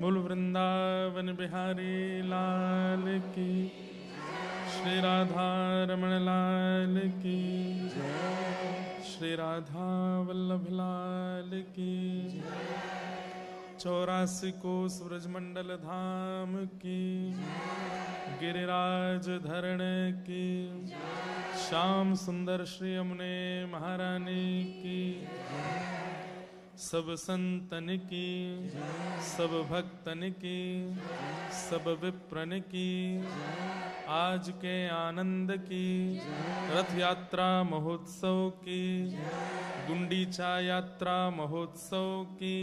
बोल वृंदावन बिहारी लाल की, श्री राधा रमण लाल की, श्री राधा वल्लभ लाल की, 84 कोस ब्रजमंडल धाम की, गिरिराज धरण की, श्याम सुंदर श्री यमुने महारानी की, सब संतन की, सब भक्तन की, सब विप्रन की, आज के आनंद की, रथ यात्रा महोत्सव की, गुंडीचा यात्रा महोत्सव की,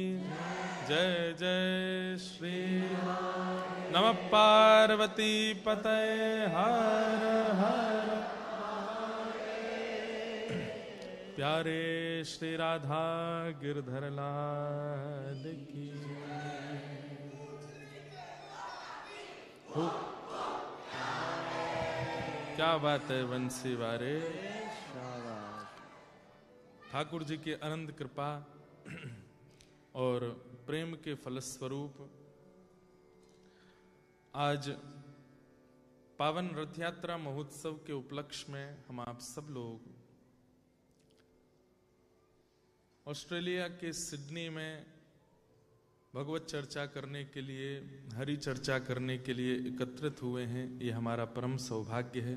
जय जय श्री राम। नमः पार्वती पतये हर हर। प्यारे श्री राधा गिरधर लाल की। क्या बात है बंसी वारे। ठाकुर जी की अनंत कृपा और प्रेम के फलस्वरूप आज पावन रथ यात्रा महोत्सव के उपलक्ष्य में हम आप सब लोग ऑस्ट्रेलिया के सिडनी में भगवत चर्चा करने के लिए, हरि चर्चा करने के लिए एकत्रित हुए हैं। ये हमारा परम सौभाग्य है।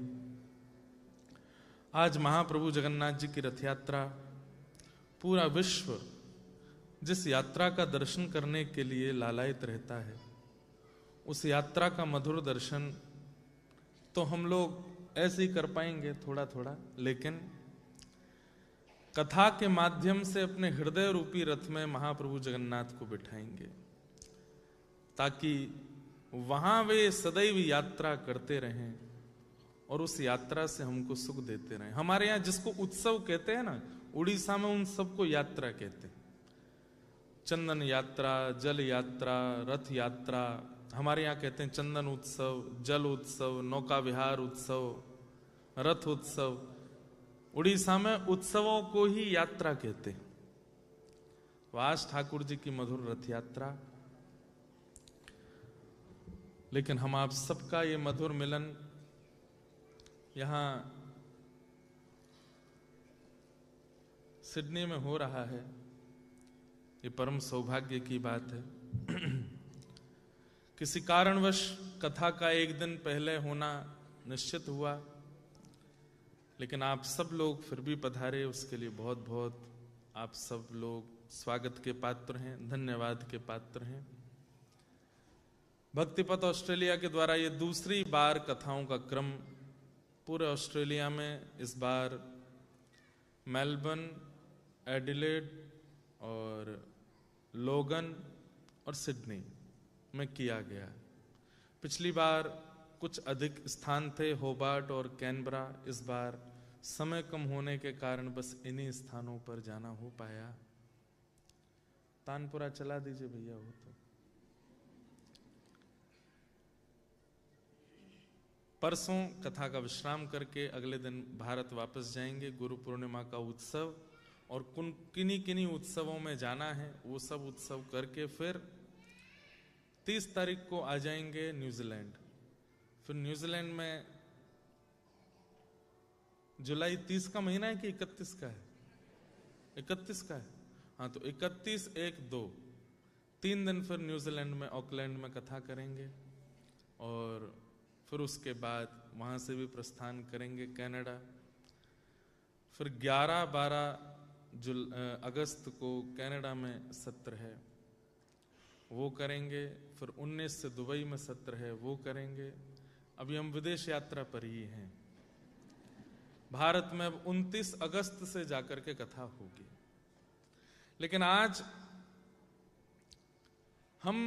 आज महाप्रभु जगन्नाथ जी की रथ यात्रा, पूरा विश्व जिस यात्रा का दर्शन करने के लिए लालायित रहता है, उस यात्रा का मधुर दर्शन तो हम लोग ऐसे ही कर पाएंगे थोड़ा थोड़ा, लेकिन कथा के माध्यम से अपने हृदय रूपी रथ में महाप्रभु जगन्नाथ को बिठाएंगे, ताकि वहां वे सदैव यात्रा करते रहें और उस यात्रा से हमको सुख देते रहें। हमारे यहाँ जिसको उत्सव कहते हैं ना, उड़ीसा में उन सबको यात्रा कहते हैं। चंदन यात्रा, जल यात्रा, रथ यात्रा। हमारे यहाँ कहते हैं चंदन उत्सव, जल उत्सव, नौका विहार उत्सव, रथ उत्सव। उड़ीसा में उत्सवों को ही यात्रा कहते हैं। वास ठाकुर जी की मधुर रथ यात्रा। लेकिन हम आप सबका ये मधुर मिलन यहां सिडनी में हो रहा है, ये परम सौभाग्य की बात है। किसी कारणवश कथा का एक दिन पहले होना निश्चित हुआ, लेकिन आप सब लोग फिर भी पधारे, उसके लिए बहुत बहुत आप सब लोग स्वागत के पात्र हैं, धन्यवाद के पात्र हैं। भक्तिपथ ऑस्ट्रेलिया के द्वारा ये दूसरी बार कथाओं का क्रम पूरे ऑस्ट्रेलिया में, इस बार मेलबर्न, एडिलेड और लोगन और सिडनी में किया गया। पिछली बार कुछ अधिक स्थान थे, होबार्ट और कैनबरा। इस बार समय कम होने के कारण बस इन्हीं स्थानों पर जाना हो पाया। तानपुरा चला दीजिए भैया। हो तो परसों कथा का विश्राम करके अगले दिन भारत वापस जाएंगे। गुरु पूर्णिमा का उत्सव और किन्हीं किन्हीं उत्सवों में जाना है, वो सब उत्सव करके फिर 30 तारीख को आ जाएंगे न्यूजीलैंड। फिर न्यूजीलैंड में जुलाई 30 का महीना है कि 31 का है? 31 का है। हाँ, तो 31, 1, 2 3 दिन फिर न्यूजीलैंड में, ऑकलैंड में कथा करेंगे और फिर उसके बाद वहां से भी प्रस्थान करेंगे कनाडा। फिर 11-12 अगस्त को कनाडा में सत्र है, वो करेंगे। फिर 19 से दुबई में सत्र है, वो करेंगे। अभी हम विदेश यात्रा पर ही हैं। भारत में अब 29 अगस्त से जाकर के कथा होगी। लेकिन आज हम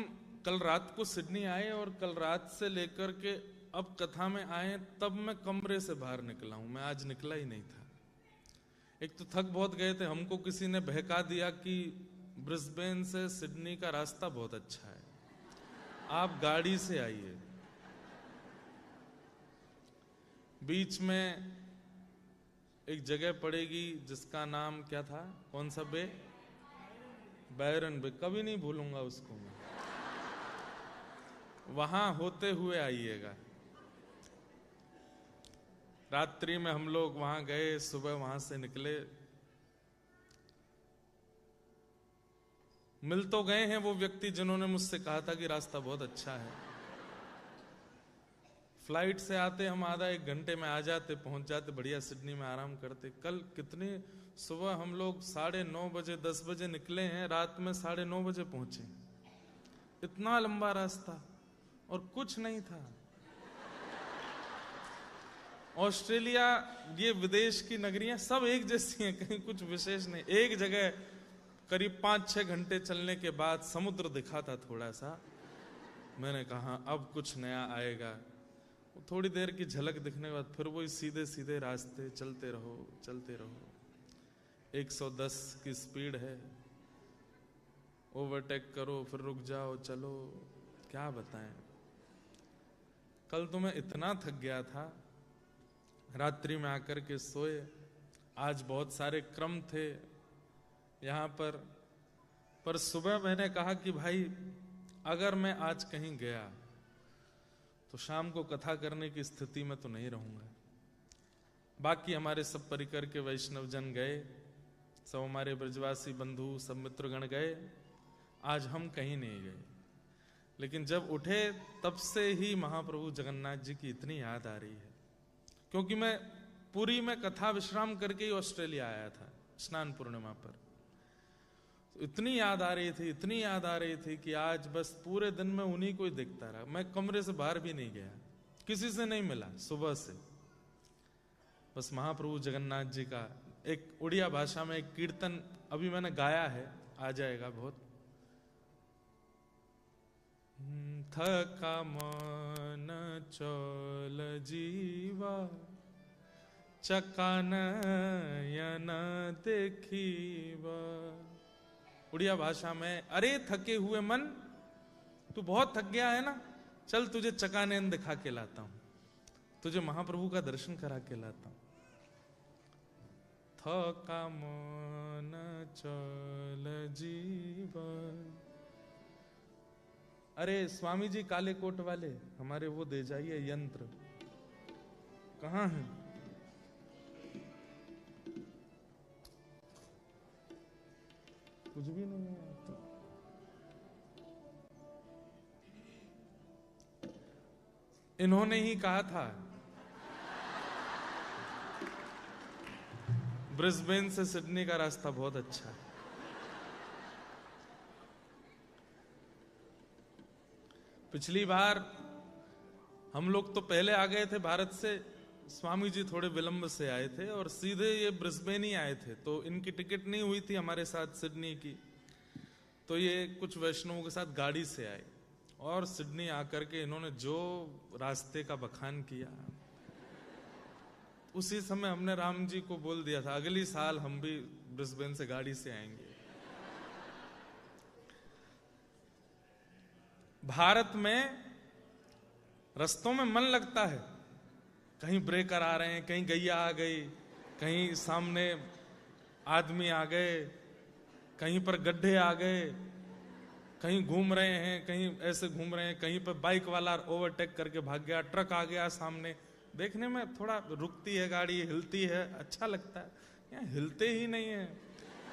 कल रात को सिडनी आए और कल रात से लेकर के अब कथा में आए, तब मैं कमरे से बाहर निकला हूं। मैं आज निकला ही नहीं था। एक तो थक बहुत गए थे। हमको किसी ने बहका दिया कि ब्रिस्बेन से सिडनी का रास्ता बहुत अच्छा है, आप गाड़ी से आइए। बीच में एक जगह पड़ेगी जिसका नाम क्या था, कौन सा बे? बैरन बे। कभी नहीं भूलूंगा उसको मैं। वहां होते हुए आइएगा। रात्रि में हम लोग वहां गए, सुबह वहां से निकले। मिल तो गए हैं वो व्यक्ति जिन्होंने मुझसे कहा था कि रास्ता बहुत अच्छा है। फ्लाइट से आते हम आधा एक घंटे में आ जाते, पहुंच जाते, बढ़िया सिडनी में आराम करते। कल कितने सुबह हम लोग 9:30 बजे 10 बजे निकले हैं, रात में 9:30 बजे पहुंचे। इतना लंबा रास्ता और कुछ नहीं था। ऑस्ट्रेलिया, ये विदेश की नगरियां सब एक जैसी हैं, कहीं कुछ विशेष नहीं। एक जगह करीब 5-6 घंटे चलने के बाद समुद्र दिखा था थोड़ा सा। मैंने कहा अब कुछ नया आएगा। थोड़ी देर की झलक दिखने के बाद फिर वही सीधे सीधे रास्ते, चलते रहो चलते रहो। 110 की स्पीड है, ओवरटेक करो फिर रुक जाओ, चलो क्या बताएं। कल तो मैं इतना थक गया था, रात्रि में आकर के सोए। आज बहुत सारे क्रम थे यहाँ पर सुबह मैंने कहा कि भाई अगर मैं आज कहीं गया तो शाम को कथा करने की स्थिति में तो नहीं रहूंगा। बाकी हमारे सब परिकर के वैष्णव जन गए, सब हमारे ब्रजवासी बंधु सब मित्रगण गए, आज हम कहीं नहीं गए। लेकिन जब उठे तब से ही महाप्रभु जगन्नाथ जी की इतनी याद आ रही है, क्योंकि मैं पुरी में कथा विश्राम करके ही ऑस्ट्रेलिया आया था स्नान पूर्णिमा पर। तो इतनी याद आ रही थी, इतनी याद आ रही थी कि आज बस पूरे दिन में उन्हीं को ही देखता रहा। मैं कमरे से बाहर भी नहीं गया, किसी से नहीं मिला सुबह से। बस महाप्रभु जगन्नाथ जी का एक उड़िया भाषा में एक कीर्तन अभी मैंने गाया है, आ जाएगा बहुत। थका मन चल जीवा, चकानयन देखीवा। उड़िया भाषा में, अरे थके हुए मन, तू बहुत थक गया है ना, चल तुझे चकानयन दिखा के लाता हूं, तुझे महाप्रभु का दर्शन करा के लाता हूं। थका मन चल जीवा। अरे स्वामी जी काले कोट वाले, हमारे वो दे जाइए यंत्र। कहां है? कुछ भी नहीं है तो। इन्होंने ही कहा था ब्रिस्बेन से सिडनी का रास्ता बहुत अच्छा है। पिछली बार हम लोग तो पहले आ गए थे भारत से, स्वामी जी थोड़े विलंब से आए थे और सीधे ये ब्रिस्बेन ही आए थे। तो इनकी टिकट नहीं हुई थी हमारे साथ सिडनी की, तो ये कुछ वैष्णवों के साथ गाड़ी से आए और सिडनी आकर के इन्होंने जो रास्ते का बखान किया, उसी समय हमने राम जी को बोल दिया था अगली साल हम भी ब्रिस्बेन से गाड़ी से आएंगे। भारत में रस्तों में मन लगता है, कहीं ब्रेकर आ रहे हैं, कहीं गैया आ गई, कहीं सामने आदमी आ गए, कहीं पर गड्ढे आ गए, कहीं घूम रहे हैं, कहीं ऐसे घूम रहे हैं, कहीं पर बाइक वाला ओवरटेक करके भाग गया, ट्रक आ गया सामने। देखने में थोड़ा रुकती है गाड़ी, हिलती है, अच्छा लगता है। यहाँ हिलते ही नहीं है।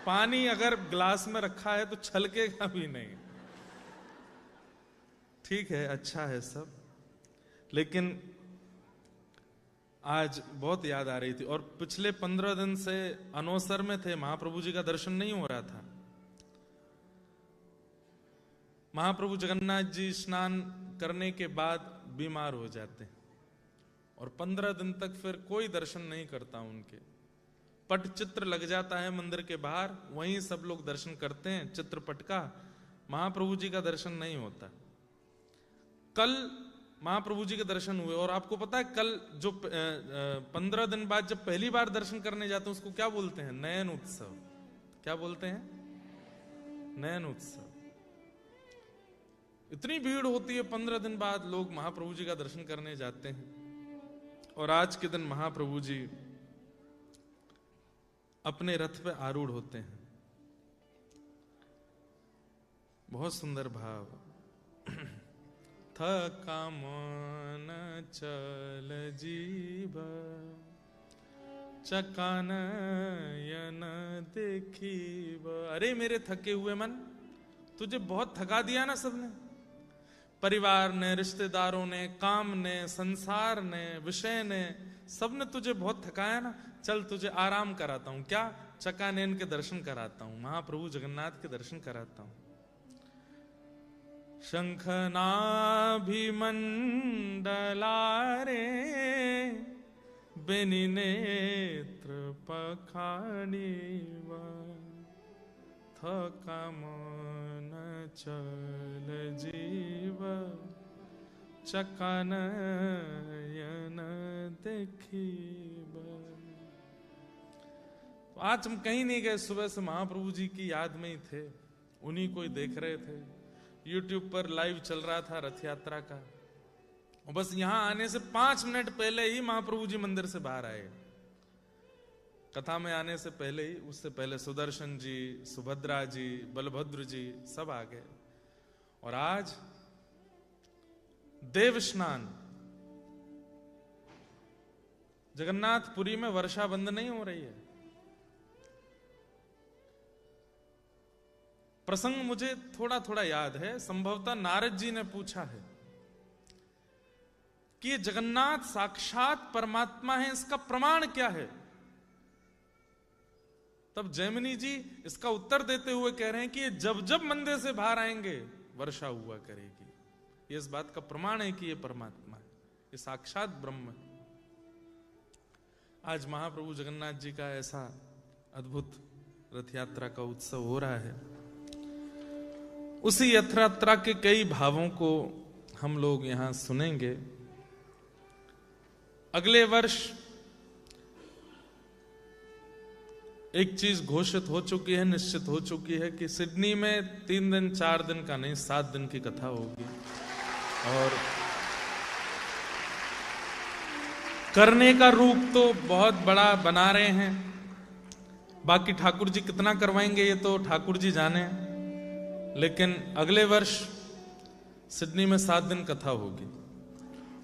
पानी अगर ग्लास में रखा है तो छलकेगा भी नहीं। ठीक है, अच्छा है सब, लेकिन आज बहुत याद आ रही थी। और पिछले 15 दिन से अनोसर में थे, महाप्रभु जी का दर्शन नहीं हो रहा था। महाप्रभु जगन्नाथ जी स्नान करने के बाद बीमार हो जाते हैं और 15 दिन तक फिर कोई दर्शन नहीं करता उनके। पट चित्र लग जाता है मंदिर के बाहर, वहीं सब लोग दर्शन करते हैं चित्रपट का, महाप्रभु जी का दर्शन नहीं होता। कल महाप्रभु जी के दर्शन हुए और आपको पता है कल जो 15 दिन बाद जब पहली बार दर्शन करने जाते हैं उसको क्या बोलते हैं? नयन उत्सव। क्या बोलते हैं? नयन उत्सव। इतनी भीड़ होती है 15 दिन बाद लोग महाप्रभु जी का दर्शन करने जाते हैं। और आज के दिन महाप्रभु जी अपने रथ पे आरूढ़ होते हैं। बहुत सुंदर भाव। थका मन चल जीव, चकानयन देखीब। अरे मेरे थके हुए मन, तुझे बहुत थका दिया ना सबने, परिवार ने, रिश्तेदारों ने, काम ने, संसार ने, विषय ने, सबने तुझे बहुत थकाया ना। चल तुझे आराम कराता हूं। क्या? चकानयन के दर्शन कराता हूं, महाप्रभु जगन्नाथ के दर्शन कराता हूं। शंखनाभिमंडलारे बेनि नेत्र पखाणीव, थका मन चल जीव, चकानयन देखीब। तो आज हम कहीं नहीं गए, सुबह से महाप्रभु जी की याद में ही थे, उन्हीं को ही देख रहे थे। YouTube पर लाइव चल रहा था रथ यात्रा का, और बस यहां आने से 5 मिनट पहले ही महाप्रभु जी मंदिर से बाहर आए। कथा में आने से पहले ही, उससे पहले सुदर्शन जी, सुभद्रा जी, बलभद्र जी सब आ गए। और आज देव स्नान, जगन्नाथपुरी में वर्षा बंद नहीं हो रही है। प्रसंग मुझे थोड़ा थोड़ा याद है, संभवतः नारद जी ने पूछा है कि ये जगन्नाथ साक्षात परमात्मा है, इसका प्रमाण क्या है? तब जैमिनी जी इसका उत्तर देते हुए कह रहे हैं कि ये जब जब मंदिर से बाहर आएंगे वर्षा हुआ करेगी। ये इस बात का प्रमाण है कि ये परमात्मा है, ये साक्षात ब्रह्म है। आज महाप्रभु जगन्नाथ जी का ऐसा अद्भुत रथ यात्रा का उत्सव हो रहा है। उसी रथ यात्रा के कई भावों को हम लोग यहां सुनेंगे। अगले वर्ष एक चीज घोषित हो चुकी है, निश्चित हो चुकी है कि सिडनी में 3 दिन 4 दिन का नहीं 7 दिन की कथा होगी। और करने का रूप तो बहुत बड़ा बना रहे हैं, बाकी ठाकुर जी कितना करवाएंगे ये तो ठाकुर जी जाने। लेकिन अगले वर्ष सिडनी में 7 दिन कथा होगी,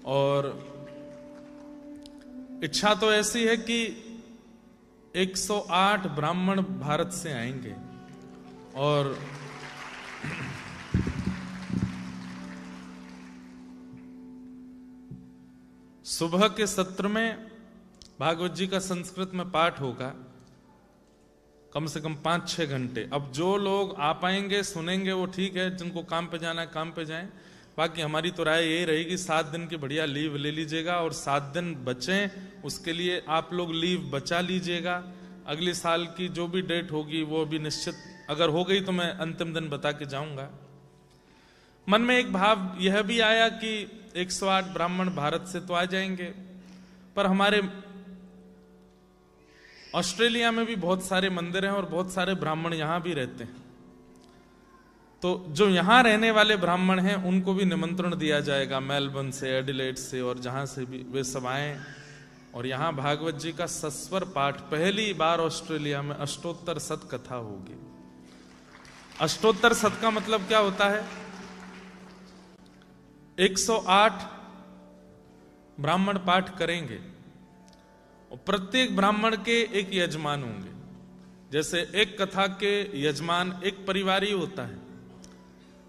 और इच्छा तो ऐसी है कि 108 ब्राह्मण भारत से आएंगे। और सुबह के सत्र में भागवत जी का संस्कृत में पाठ होगा, कम से कम 5-6 घंटे। अब जो लोग आ पाएंगे सुनेंगे वो ठीक है, जिनको काम पे जाना है काम पे जाएं। बाकी हमारी तो राय यही रहेगी 7 दिन की बढ़िया लीव ले लीजिएगा, और 7 दिन बचें उसके लिए आप लोग लीव बचा लीजिएगा। अगले साल की जो भी डेट होगी वो भी निश्चित, अगर हो गई तो मैं अंतिम दिन बता के जाऊंगा। मन में एक भाव यह भी आया कि 108 ब्राह्मण भारत से तो आ जाएंगे, पर हमारे ऑस्ट्रेलिया में भी बहुत सारे मंदिर हैं और बहुत सारे ब्राह्मण यहां भी रहते हैं। तो जो यहां रहने वाले ब्राह्मण हैं उनको भी निमंत्रण दिया जाएगा, मेलबर्न से, एडिलेड से, और जहां से भी वे सब आए। और यहां भागवत जी का सस्वर पाठ पहली बार ऑस्ट्रेलिया में अष्टोत्तर शत कथा होगी। अष्टोत्तर शत का मतलब क्या होता है? 108 ब्राह्मण पाठ करेंगे, और प्रत्येक ब्राह्मण के एक यजमान होंगे। जैसे एक कथा के यजमान एक परिवार ही होता है,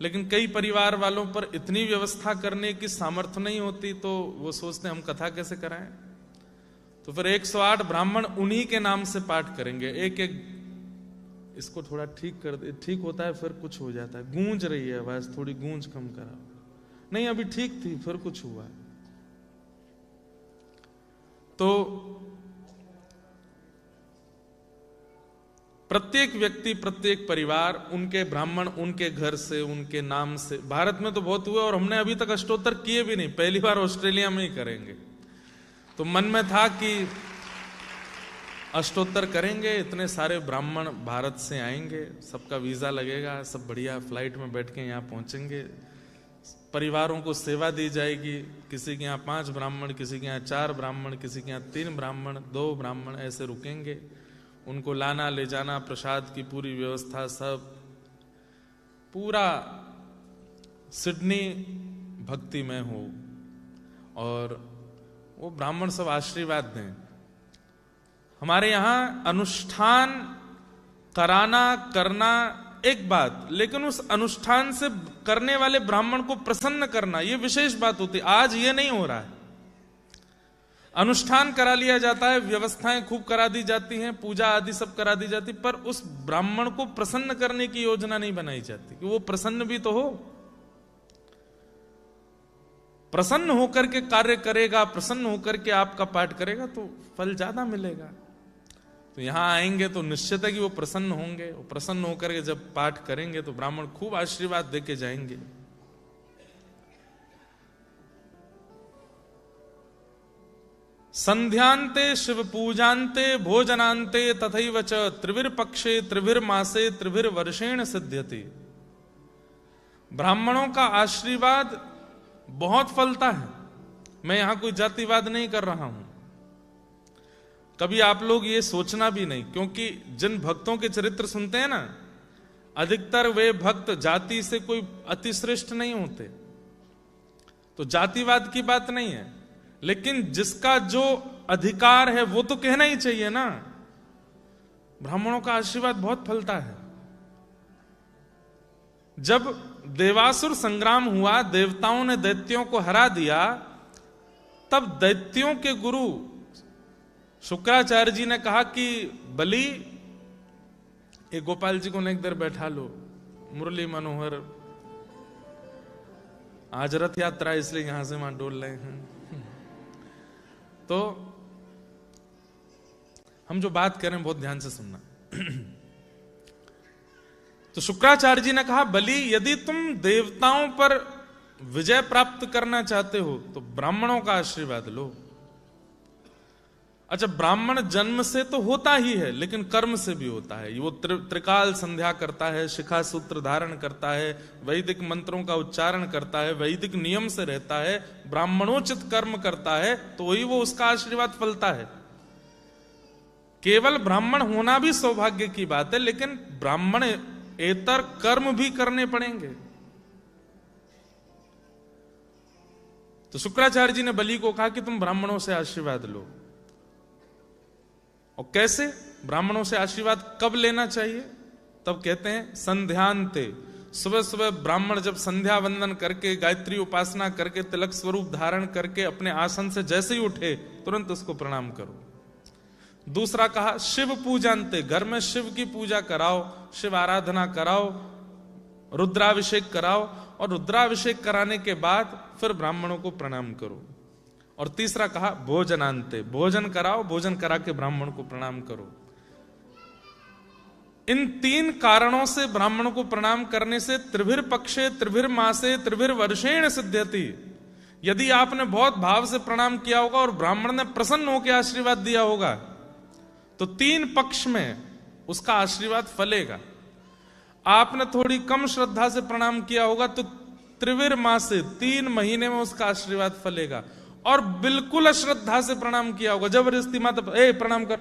लेकिन कई परिवार वालों पर इतनी व्यवस्था करने की सामर्थ्य नहीं होती, तो वो सोचते हैं हम कथा कैसे कराएं। तो फिर 108 ब्राह्मण उन्हीं के नाम से पाठ करेंगे। एक एक इसको थोड़ा ठीक कर दे, ठीक होता है फिर कुछ हो जाता है। गूंज रही है आवाज, थोड़ी गूंज कम करा। नहीं अभी ठीक थी फिर कुछ हुआ। तो प्रत्येक व्यक्ति, प्रत्येक परिवार, उनके ब्राह्मण उनके घर से, उनके नाम से। भारत में तो बहुत हुए और हमने अभी तक अष्टोत्तर किए भी नहीं, पहली बार ऑस्ट्रेलिया में ही करेंगे। तो मन में था कि अष्टोत्तर करेंगे, इतने सारे ब्राह्मण भारत से आएंगे, सबका वीजा लगेगा, सब बढ़िया फ्लाइट में बैठ के यहाँ पहुंचेंगे, परिवारों को सेवा दी जाएगी। किसी के यहाँ 5 ब्राह्मण, किसी के यहाँ 4 ब्राह्मण, किसी के यहाँ 3 ब्राह्मण, 2 ब्राह्मण ऐसे रुकेंगे। उनको लाना ले जाना, प्रसाद की पूरी व्यवस्था, सब पूरा सिडनी भक्तिमय हो और वो ब्राह्मण सब आशीर्वाद दें। हमारे यहां अनुष्ठान कराना करना एक बात, लेकिन उस अनुष्ठान से करने वाले ब्राह्मण को प्रसन्न करना ये विशेष बात होती है। आज ये नहीं हो रहा है। अनुष्ठान करा लिया जाता है, व्यवस्थाएं खूब करा दी जाती हैं, पूजा आदि सब करा दी जाती, पर उस ब्राह्मण को प्रसन्न करने की योजना नहीं बनाई जाती कि वो प्रसन्न भी तो हो। प्रसन्न होकर के कार्य करेगा, प्रसन्न होकर के आपका पाठ करेगा तो फल ज्यादा मिलेगा। तो यहां आएंगे तो निश्चित है कि वो प्रसन्न होंगे। वो प्रसन्न होकर के जब पाठ करेंगे तो ब्राह्मण खूब आशीर्वाद देके जाएंगे। संध्यांते शिव पूजांते भोजनांते तथैव च त्रिविर पक्षे त्रिविर मासे त्रिविर वर्षेण सिद्ध्यति। ब्राह्मणों का आशीर्वाद बहुत फलता है। मैं यहां कोई जातिवाद नहीं कर रहा हूं, कभी आप लोग ये सोचना भी नहीं, क्योंकि जिन भक्तों के चरित्र सुनते हैं ना, अधिकतर वे भक्त जाति से कोई अतिश्रेष्ठ नहीं होते। तो जातिवाद की बात नहीं है, लेकिन जिसका जो अधिकार है वो तो कहना ही चाहिए ना। ब्राह्मणों का आशीर्वाद बहुत फलता है। जब देवासुर संग्राम हुआ, देवताओं ने दैत्यों को हरा दिया, तब दैत्यों के गुरु शुक्राचार्य जी ने कहा कि बलि, एक गोपाल जी को एक देर बैठा लो, मुरली मनोहर, आज रथ यात्रा इसलिए यहां से वहां डोल रहे हैं। तो हम जो बात करें बहुत ध्यान से सुनना। तो शुक्राचार्य जी ने कहा, बलि यदि तुम देवताओं पर विजय प्राप्त करना चाहते हो तो ब्राह्मणों का आशीर्वाद लो। अच्छा, ब्राह्मण जन्म से तो होता ही है, लेकिन कर्म से भी होता है। वो त्रिकाल संध्या करता है, शिखा सूत्र धारण करता है, वैदिक मंत्रों का उच्चारण करता है, वैदिक नियम से रहता है, ब्राह्मणोचित कर्म करता है, तो वही वो उसका आशीर्वाद फलता है। केवल ब्राह्मण होना भी सौभाग्य की बात है, लेकिन ब्राह्मण एतर कर्म भी करने पड़ेंगे। तो शुक्राचार्य जी ने बलि को कहा कि तुम ब्राह्मणों से आशीर्वाद लो। और कैसे ब्राह्मणों से आशीर्वाद कब लेना चाहिए? तब कहते हैं संध्यांते, सुबह सुबह ब्राह्मण जब संध्या वंदन करके, गायत्री उपासना करके, तिलक स्वरूप धारण करके अपने आसन से जैसे ही उठे तुरंत उसको प्रणाम करो। दूसरा कहा शिव पूजांते, घर में शिव की पूजा कराओ, शिव आराधना कराओ, रुद्राभिषेक कराओ, और रुद्राभिषेक कराने के बाद फिर ब्राह्मणों को प्रणाम करो। और तीसरा कहा भोजनांते, भोजन कराओ, भोजन करा के ब्राह्मण को प्रणाम करो। इन तीन कारणों से ब्राह्मण को प्रणाम करने से त्रिभिर पक्षे त्रिभिर मासे त्रिभिर वर्षेण सिद्ध्यति। यदि आपने बहुत भाव से प्रणाम किया होगा और ब्राह्मण ने प्रसन्न होकर आशीर्वाद दिया होगा तो 3 पक्ष में उसका आशीर्वाद फलेगा। आपने थोड़ी कम श्रद्धा से प्रणाम किया होगा तो त्रिविर मासे 3 महीने में उसका आशीर्वाद फलेगा। और बिल्कुल अश्रद्धा से प्रणाम किया होगा, जबरदस्ती माता प्रणाम कर,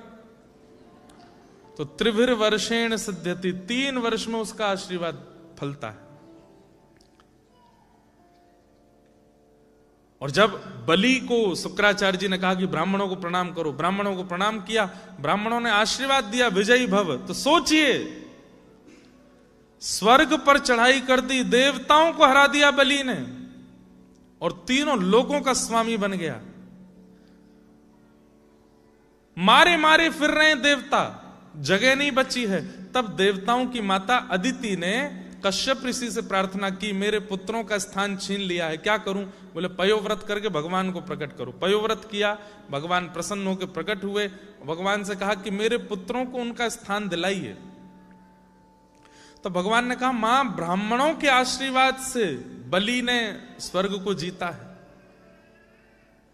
तो त्रिभिर वर्षेण सिद्ध्यति, 3 वर्ष में उसका आशीर्वाद फलता है। और जब बलि को शुक्राचार्य जी ने कहा कि ब्राह्मणों को प्रणाम करो, ब्राह्मणों को प्रणाम किया, ब्राह्मणों ने आशीर्वाद दिया विजयी भव, तो सोचिए स्वर्ग पर चढ़ाई कर दी, देवताओं को हरा दिया बलि ने और तीनों लोगों का स्वामी बन गया। मारे मारे फिर रहे हैं देवता, जगह नहीं बची है। तब देवताओं की माता अदिति ने कश्यप ऋषि से प्रार्थना की, मेरे पुत्रों का स्थान छीन लिया है, क्या करूं? बोले पयोव्रत करके भगवान को प्रकट करो। पयोव्रत किया, भगवान प्रसन्न होकर प्रकट हुए, भगवान से कहा कि मेरे पुत्रों को उनका स्थान दिलाइए। तो भगवान ने कहा, मां ब्राह्मणों के आशीर्वाद से बलि ने स्वर्ग को जीता है।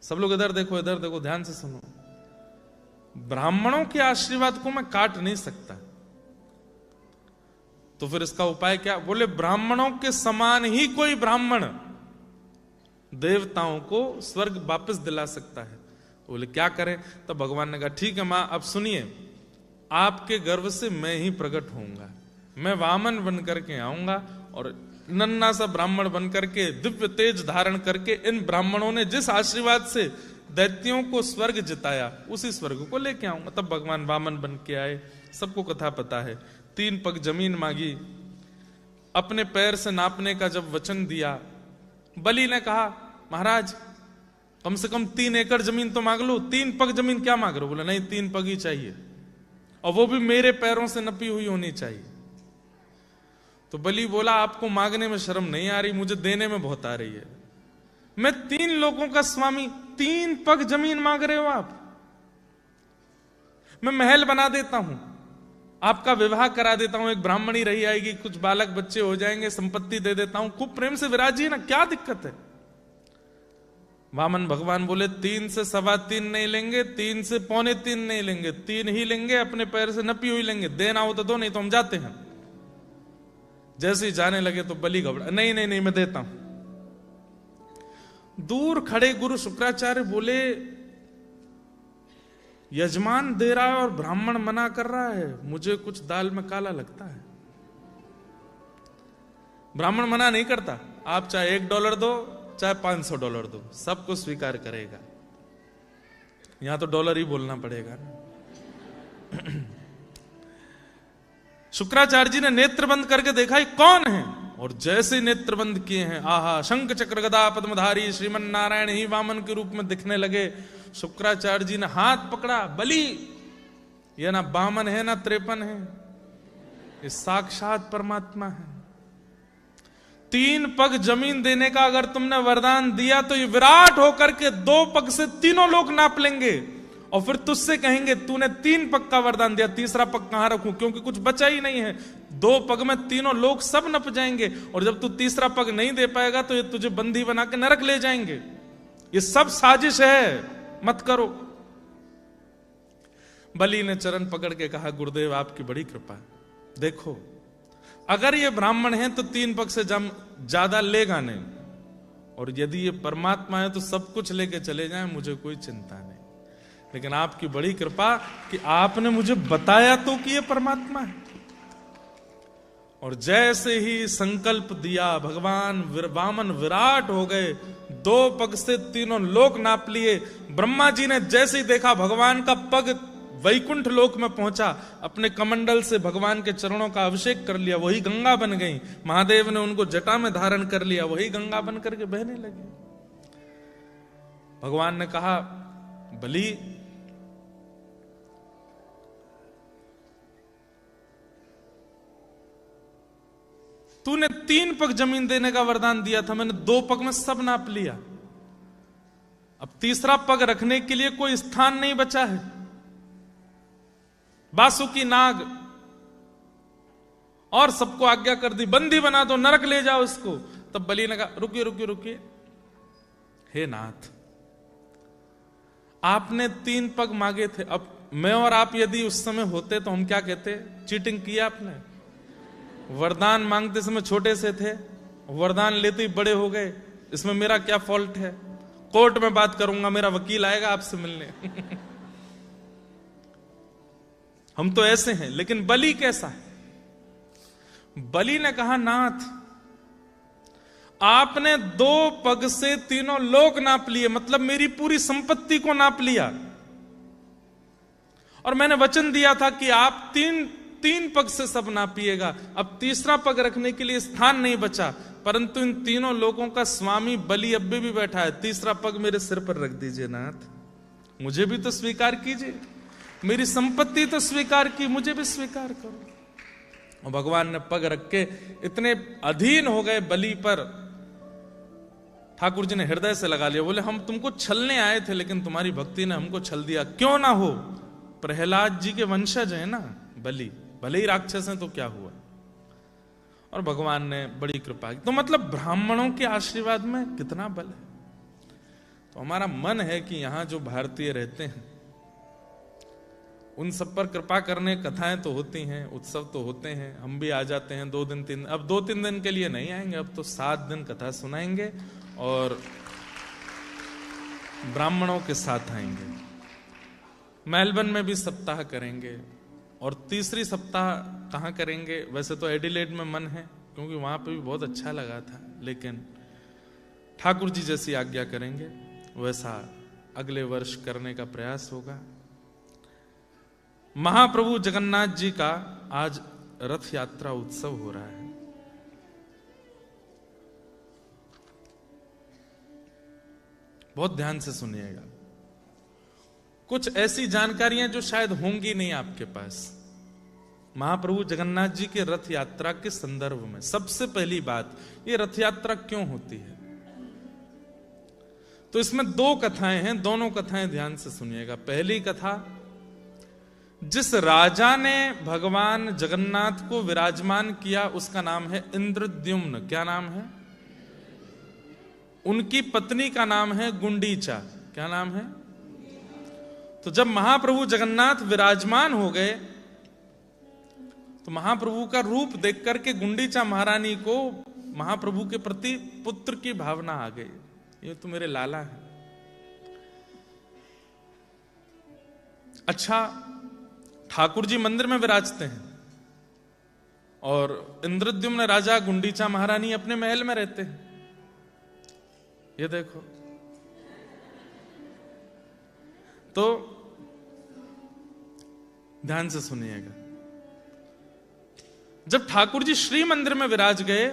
सब लोग इधर देखो, इधर देखो, ध्यान से सुनो। ब्राह्मणों के आशीर्वाद को मैं काट नहीं सकता, तो फिर इसका उपाय क्या? बोले ब्राह्मणों के समान ही कोई ब्राह्मण देवताओं को स्वर्ग वापस दिला सकता है। बोले क्या करें? तो भगवान ने कहा ठीक है मां, अब सुनिए, आपके गर्भ से मैं ही प्रकट होऊंगा, मैं वामन बन करके आऊंगा और नन्ना सा ब्राह्मण बन करके, दिव्य तेज धारण करके इन ब्राह्मणों ने जिस आशीर्वाद से दैत्यों को स्वर्ग जिताया, उसी स्वर्ग को लेके आऊंगा। तब भगवान वामन बन के आए, सबको कथा पता है। 3 पग जमीन मांगी, अपने पैर से नापने का जब वचन दिया, बलि ने कहा महाराज कम से कम 3 एकड़ जमीन तो मांग लो, 3 पग जमीन क्या मांग रहे हो? बोले नहीं 3 पग ही चाहिए, और वो भी मेरे पैरों से नपी हुई होनी चाहिए। तो बलि बोला आपको मांगने में शर्म नहीं आ रही, मुझे देने में बहुत आ रही है। मैं 3 लोगों का स्वामी, 3 पग जमीन मांग रहे हो आप? मैं महल बना देता हूं, आपका विवाह करा देता हूं, एक ब्राह्मणी रही आएगी, कुछ बालक बच्चे हो जाएंगे, संपत्ति दे देता हूं, खूब प्रेम से विराजिए ना, क्या दिक्कत है? वामन भगवान बोले 3 से 3.25 नहीं लेंगे, 3 से 3.25 नहीं लेंगे, 3 ही लेंगे, अपने पैर से नपी हुई लेंगे। देना हो तो दो, नहीं तो हम जाते हैं। जैसे ही जाने लगे तो बलि घबरा, नहीं नहीं नहीं मैं देता हूं। दूर खड़े गुरु शुक्राचार्य बोले यजमान दे रहा है और ब्राह्मण मना कर रहा है, मुझे कुछ दाल में काला लगता है। ब्राह्मण मना नहीं करता, आप चाहे $1 दो चाहे $500 दो, सबको स्वीकार करेगा। यहां तो डॉलर ही बोलना पड़ेगा ना। शुक्राचार्य जी ने नेत्र बंद करके देखा ये कौन है, और जैसे नेत्र बंद किए हैं, आहा शंख चक्र गदा पद्मधारी श्रीमन नारायण ही वामन के रूप में दिखने लगे। शुक्राचार्य जी ने हाथ पकड़ा, बलि ये ना वामन है ना 53 है, ये साक्षात परमात्मा है। 3 पग जमीन देने का अगर तुमने वरदान दिया तो ये विराट होकर के 2 पग से 3 लोग नाप लेंगे, और फिर तुझसे कहेंगे तूने 3 पग का वरदान दिया, तीसरा पग कहां रखूं, क्योंकि कुछ बचा ही नहीं है। 2 पग में 3 लोग सब नप जाएंगे, और जब तू तीसरा पग नहीं दे पाएगा तो ये तुझे बंदी बना के नरक ले जाएंगे। ये सब साजिश है, मत करो। बलि ने चरण पकड़ के कहा गुरुदेव आपकी बड़ी कृपा, देखो अगर ये ब्राह्मण है तो 3 पग से ज्यादा लेगा नहीं, और यदि ये परमात्मा है तो सब कुछ लेके चले जाएं, मुझे कोई चिंता नहीं। लेकिन आपकी बड़ी कृपा कि आपने मुझे बताया तो कि ये परमात्मा है। और जैसे ही संकल्प दिया भगवान वामन विराट हो गए, 2 पग से 3 लोक नाप लिए। ब्रह्मा जी ने जैसे ही देखा भगवान का पग वैकुंठ लोक में पहुंचा, अपने कमंडल से भगवान के चरणों का अभिषेक कर लिया, वही गंगा बन गई। महादेव ने उनको जटा में धारण कर लिया, वही गंगा बन करके बहने लगी। भगवान ने कहा बलि तूने 3 पग जमीन देने का वरदान दिया था, मैंने 2 पग में सब नाप लिया, अब तीसरा पग रखने के लिए कोई स्थान नहीं बचा है। बासुकी नाग और सबको आज्ञा कर दी बंदी बना दो, नरक ले जाओ इसको। तब बलि ने कहा रुकिए रुकिए रुकिए, हे नाथ आपने 3 पग मांगे थे, अब मैं और आप यदि उस समय होते तो हम क्या कहते, चीटिंग किया आपने। वरदान मांगते समय छोटे से थे, वरदान लेते ही बड़े हो गए, इसमें मेरा क्या फॉल्ट है? कोर्ट में बात करूंगा, मेरा वकील आएगा आपसे मिलने। हम तो ऐसे हैं। लेकिन बलि कैसा है? बलि ने कहा नाथ आपने 2 पग से 3 लोक नाप लिए, मतलब मेरी पूरी संपत्ति को नाप लिया, और मैंने वचन दिया था कि आप 3 पग से सब नापिएगा। अब तीसरा पग रखने के लिए स्थान नहीं बचा, परंतु इन 3 लोगों का स्वामी बलि अब भी बैठा है, तीसरा पग मेरे सिर पर रख दीजिए नाथ, मुझे भी तो स्वीकार कीजिए, मेरी संपत्ति तो स्वीकार की, मुझे भी स्वीकार करो। और भगवान ने पग रख के इतने अधीन हो गए बलि पर, ठाकुर जी ने हृदय से लगा लिया, बोले हम तुमको छलने आए थे लेकिन तुम्हारी भक्ति ने हमको छल दिया। क्यों ना हो, प्रहलाद जी के वंशज है ना बलि, भले ही राक्षस हैं तो क्या हुआ। और भगवान ने बड़ी कृपा की। तो मतलब ब्राह्मणों के आशीर्वाद में कितना बल है। तो हमारा मन है कि यहां जो भारतीय रहते हैं उन सब पर कृपा करने, कथाएं तो होती हैं, उत्सव तो होते हैं, हम भी आ जाते हैं 2 दिन 3 दिन, अब 2-3 दिन के लिए नहीं आएंगे, अब तो 7 दिन कथा सुनाएंगे और ब्राह्मणों के साथ आएंगे। मेलबर्न में भी सप्ताह करेंगे, और तीसरी सप्ताह कहां करेंगे, वैसे तो एडिलेड में मन है, क्योंकि वहां पे भी बहुत अच्छा लगा था, लेकिन ठाकुर जी जैसी आज्ञा करेंगे वैसा अगले वर्ष करने का प्रयास होगा। महाप्रभु जगन्नाथ जी का आज रथ यात्रा उत्सव हो रहा है। बहुत ध्यान से सुनिएगा, कुछ ऐसी जानकारियां जो शायद होंगी नहीं आपके पास। महाप्रभु जगन्नाथ जी के रथ यात्रा के संदर्भ में सबसे पहली बात, ये रथ यात्रा क्यों होती है? तो इसमें दो कथाएं हैं, दोनों कथाएं ध्यान से सुनिएगा। पहली कथा, जिस राजा ने भगवान जगन्नाथ को विराजमान किया उसका नाम है इंद्रद्युम्न। क्या नाम है? उनकी पत्नी का नाम है गुंडीचा। क्या नाम है? तो जब महाप्रभु जगन्नाथ विराजमान हो गए तो महाप्रभु का रूप देख करके गुंडीचा महारानी को महाप्रभु के प्रति पुत्र की भावना आ गई, ये तो मेरे लाला है। अच्छा, ठाकुर जी मंदिर में विराजते हैं और इंद्रद्युम्न राजा गुंडीचा महारानी अपने महल में रहते हैं। ये देखो, तो ध्यान से सुनिएगा। जब ठाकुर जी श्री मंदिर में विराज गए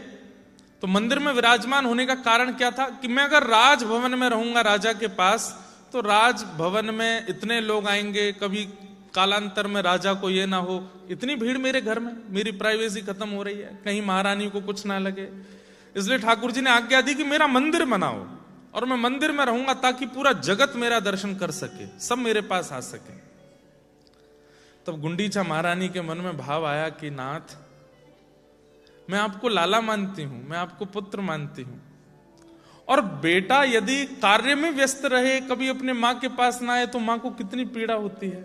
तो मंदिर में विराजमान होने का कारण क्या था कि मैं अगर राजभवन में रहूंगा राजा के पास तो राजभवन में इतने लोग आएंगे, कभी कालांतर में राजा को ये ना हो इतनी भीड़ मेरे घर में, मेरी प्राइवेसी खत्म हो रही है, कहीं महारानी को कुछ ना लगे। इसलिए ठाकुर जी ने आज्ञा दी कि मेरा मंदिर बनाओ और मैं मंदिर में रहूंगा ताकि पूरा जगत मेरा दर्शन कर सके, सब मेरे पास आ सके। तब गुंडीचा महारानी के मन में भाव आया कि नाथ, मैं आपको लाला मानती हूं, मैं आपको पुत्र मानती हूं, और बेटा यदि कार्य में व्यस्त रहे, कभी अपने मां के पास ना आए तो मां को कितनी पीड़ा होती है।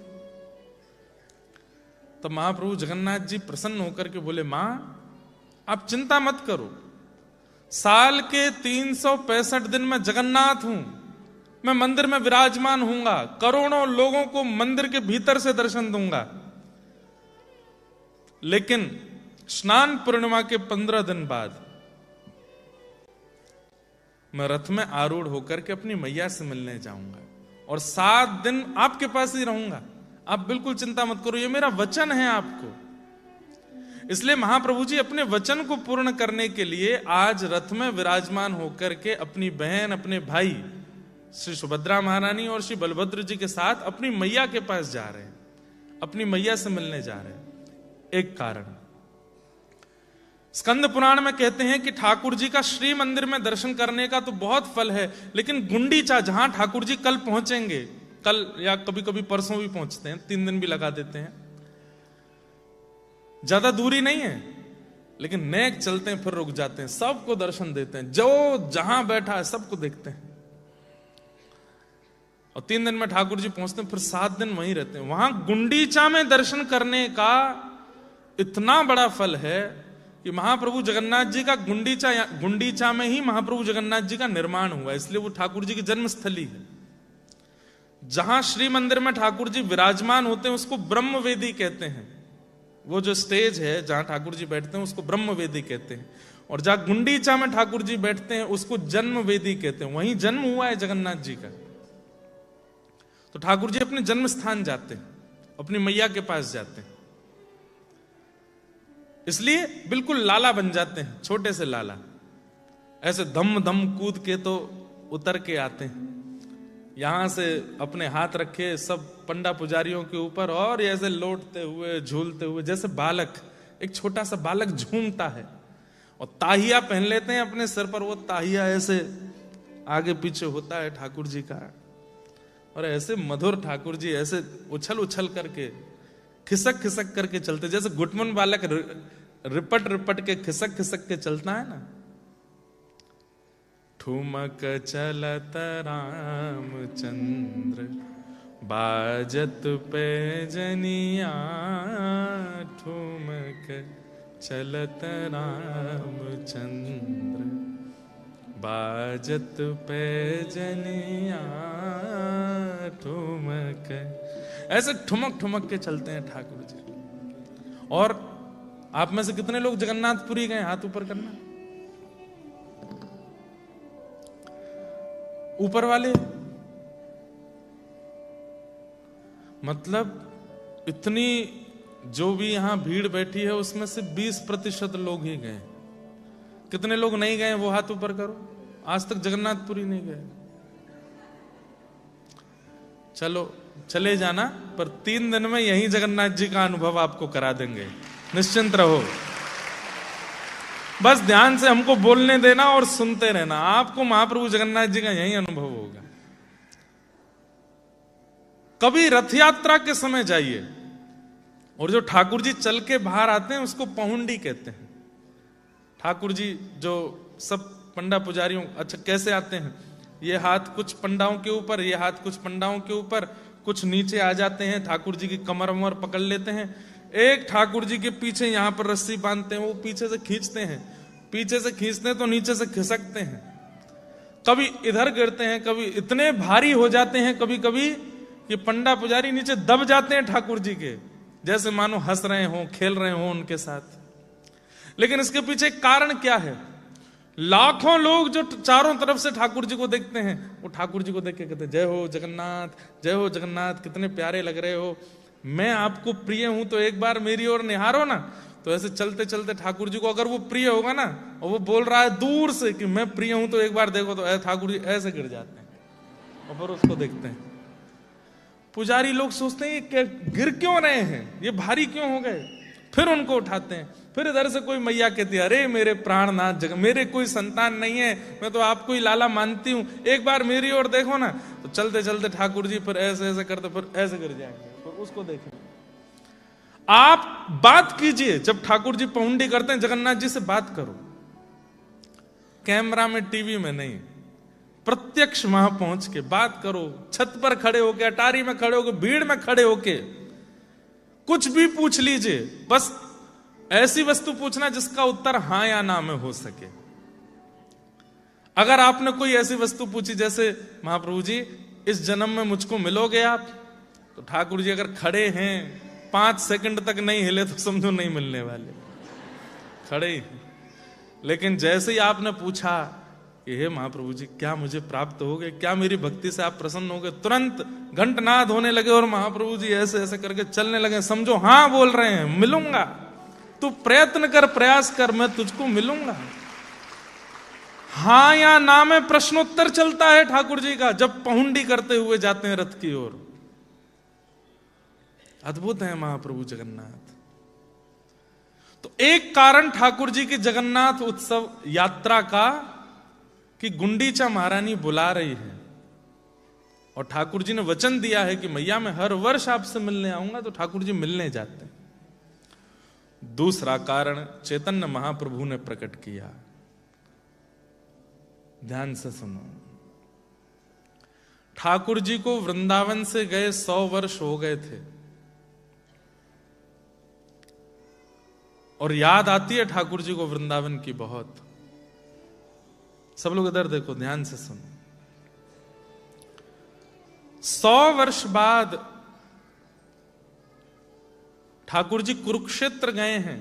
तब महाप्रभु जगन्नाथ जी प्रसन्न होकर के बोले, मां आप चिंता मत करो, साल के 365 दिन में जगन्नाथ हूं, मैं मंदिर में विराजमान हूंगा, करोड़ों लोगों को मंदिर के भीतर से दर्शन दूंगा, लेकिन स्नान पूर्णिमा के 15 दिन बाद मैं रथ में आरूढ़ होकर के अपनी मैया से मिलने जाऊंगा और 7 दिन आपके पास ही रहूंगा। आप बिल्कुल चिंता मत करो, ये मेरा वचन है आपको। इसलिए महाप्रभु जी अपने वचन को पूर्ण करने के लिए आज रथ में विराजमान होकर के अपनी बहन, अपने भाई श्री सुभद्रा महारानी और श्री बलभद्र जी के साथ अपनी मैया के पास जा रहे हैं, अपनी मैया से मिलने जा रहे हैं। एक कारण, स्कंद पुराण में कहते हैं कि ठाकुर जी का श्री मंदिर में दर्शन करने का तो बहुत फल है, लेकिन गुंडीचा जहां ठाकुर जी कल पहुंचेंगे, कल या कभी कभी परसों भी पहुंचते हैं, 3 दिन भी लगा देते हैं, ज्यादा दूरी नहीं है, लेकिन नेक चलते हैं फिर रुक जाते हैं, सबको दर्शन देते हैं, जो जहां बैठा है सबको देखते हैं। और 3 दिन में ठाकुर जी पहुंचते हैं, फिर 7 दिन वहीं रहते हैं। वहां गुंडीचा में दर्शन करने का इतना बड़ा फल है कि महाप्रभु जगन्नाथ जी का गुंडीचा में ही महाप्रभु जगन्नाथ जी का निर्माण हुआ, इसलिए वो ठाकुर जी की जन्मस्थली है। जहां श्री मंदिर में ठाकुर जी विराजमान होते हैं उसको ब्रह्मवेदी कहते हैं, वो जो स्टेज है जहां ठाकुर जी बैठते हैं उसको ब्रह्मवेदी कहते हैं, और जहां गुंडीचा में ठाकुर जी बैठते हैं उसको जन्मवेदी कहते हैं, वहीं जन्म हुआ है जगन्नाथ जी का। तो ठाकुर जी अपने जन्म स्थान जाते हैं, अपनी मैया के पास जाते हैं, इसलिए बिल्कुल लाला बन जाते हैं, छोटे से लाला, ऐसे धम धम कूद के तो उतर के आते हैं, यहां से अपने हाथ रखे सब पंडा पुजारियों के ऊपर और ऐसे लौटते हुए झूलते हुए, जैसे बालक, एक छोटा सा बालक झूमता है, और ताहिया पहन लेते हैं अपने सर पर, वो ताहिया ऐसे आगे पीछे होता है ठाकुर जी का, और ऐसे मधुर ठाकुर जी ऐसे उछल उछल करके खिसक खिसक करके चलते, जैसे गुटमन बालक रिपट रिपट के खिसक खिसक के चलता है ना। ठुमक चलत रामचंद्र बाजत पैजनिया, ठुमक चलत रामचंद्र बाजत पैजनिया, ठुमक, ऐसे ठुमक ठुमक के चलते हैं ठाकुर जी। और आप में से कितने लोग जगन्नाथपुरी गए? हाथ ऊपर करना। ऊपर वाले, मतलब इतनी जो भी यहां भीड़ बैठी है उसमें से 20% लोग ही गए। कितने लोग नहीं गए वो हाथ ऊपर करो, आज तक जगन्नाथपुरी नहीं गए। चलो चले जाना, पर 3 दिन में यही जगन्नाथ जी का अनुभव आपको करा देंगे, निश्चिंत रहो। बस ध्यान से हमको बोलने देना और सुनते रहना, आपको महाप्रभु जगन्नाथ जी का यही अनुभव होगा। कभी रथ यात्रा के समय जाइए, और जो ठाकुर जी चल के बाहर आते हैं उसको पहुंडी कहते हैं। ठाकुर जी जो सब पंडा पुजारियों, अच्छा कैसे आते हैं? ये हाथ कुछ पंडाओं के ऊपर, ये हाथ कुछ पंडाओं के ऊपर, कुछ नीचे आ जाते हैं, ठाकुर जी की कमर वमर पकड़ लेते हैं। एक ठाकुर जी के पीछे यहां पर रस्सी बांधते हैं, वो पीछे से खींचते हैं, पीछे से खींचते हैं तो नीचे से खिसकते हैं, कभी इधर गिरते हैं, कभी इतने भारी हो जाते हैं कभी कभी कि पंडा पुजारी नीचे दब जाते हैं ठाकुर जी के, जैसे मानो हंस रहे हो, खेल रहे हो उनके साथ। लेकिन इसके पीछे कारण क्या है? लाखों लोग जो चारों तरफ से ठाकुर जी को देखते हैं, वो ठाकुर जी को देख के कहते हैं, जय हो जगन्नाथ, जय हो जगन्नाथ, कितने प्यारे लग रहे हो, मैं आपको प्रिय हूं तो एक बार मेरी ओर निहारो ना। तो ऐसे चलते चलते ठाकुर जी को अगर वो प्रिय होगा ना, और वो बोल रहा है दूर से कि मैं प्रिय हूं तो एक बार देखो, तो ठाकुर जी ऐसे गिर जाते हैं और फिर उसको देखते हैं। पुजारी लोग सोचते हैं ये गिर क्यों रहे हैं, ये भारी क्यों हो गए, फिर उनको उठाते हैं। फिर इधर से कोई मैया कहती है, अरे मेरे प्राणनाथ मेरे कोई संतान नहीं है, मैं तो आपको ही लाला मानती हूं, एक बार मेरी ओर देखो ना। तो चलते चलते ठाकुर जी फिर ऐसे ऐसे करते फिर ऐसे गिर जाएंगे, फिर उसको देखें। आप बात कीजिए, जब ठाकुर जी पहुंडी करते हैं जगन्नाथ जी से बात करो, कैमरा में टीवी में नहीं, प्रत्यक्ष वहां पहुंच के बात करो। छत पर खड़े होके, अटारी में खड़े होके, भीड़ में खड़े होके कुछ भी पूछ लीजिए, बस ऐसी वस्तु पूछना जिसका उत्तर हां या ना में हो सके। अगर आपने कोई ऐसी वस्तु पूछी जैसे महाप्रभु जी इस जन्म में मुझको मिलोगे आप, तो ठाकुर जी अगर खड़े हैं 5 सेकंड तक नहीं हिले तो समझो नहीं मिलने वाले, खड़े ही। लेकिन जैसे ही आपने पूछा कि हे महाप्रभु जी क्या मुझे प्राप्त हो गए, क्या मेरी भक्ति से आप प्रसन्न हो गए, तुरंत घंटनाद होने लगे और महाप्रभु जी ऐसे ऐसे करके चलने लगे, समझो हाँ बोल रहे हैं, मिलूंगा, तू प्रयत्न कर, प्रयास कर, मैं तुझको मिलूंगा। हां या ना में प्रश्नोत्तर चलता है ठाकुर जी का, जब पहुंडी करते हुए जाते हैं रथ की ओर। अद्भुत है महाप्रभु जगन्नाथ। तो एक कारण ठाकुर जी की जगन्नाथ उत्सव यात्रा का कि गुंडीचा महारानी बुला रही है, और ठाकुर जी ने वचन दिया है कि मैया मैं हर वर्ष आपसे मिलने आऊंगा, तो ठाकुर जी मिलने जाते हैं। दूसरा कारण चैतन्य महाप्रभु ने प्रकट किया, ध्यान से सुनो। ठाकुर जी को वृंदावन से गए 100 वर्ष हो गए थे, और याद आती है ठाकुर जी को वृंदावन की बहुत। सब लोग इधर देखो, ध्यान से सुनो। 100 वर्ष बाद ठाकुर जी कुरुक्षेत्र गए हैं,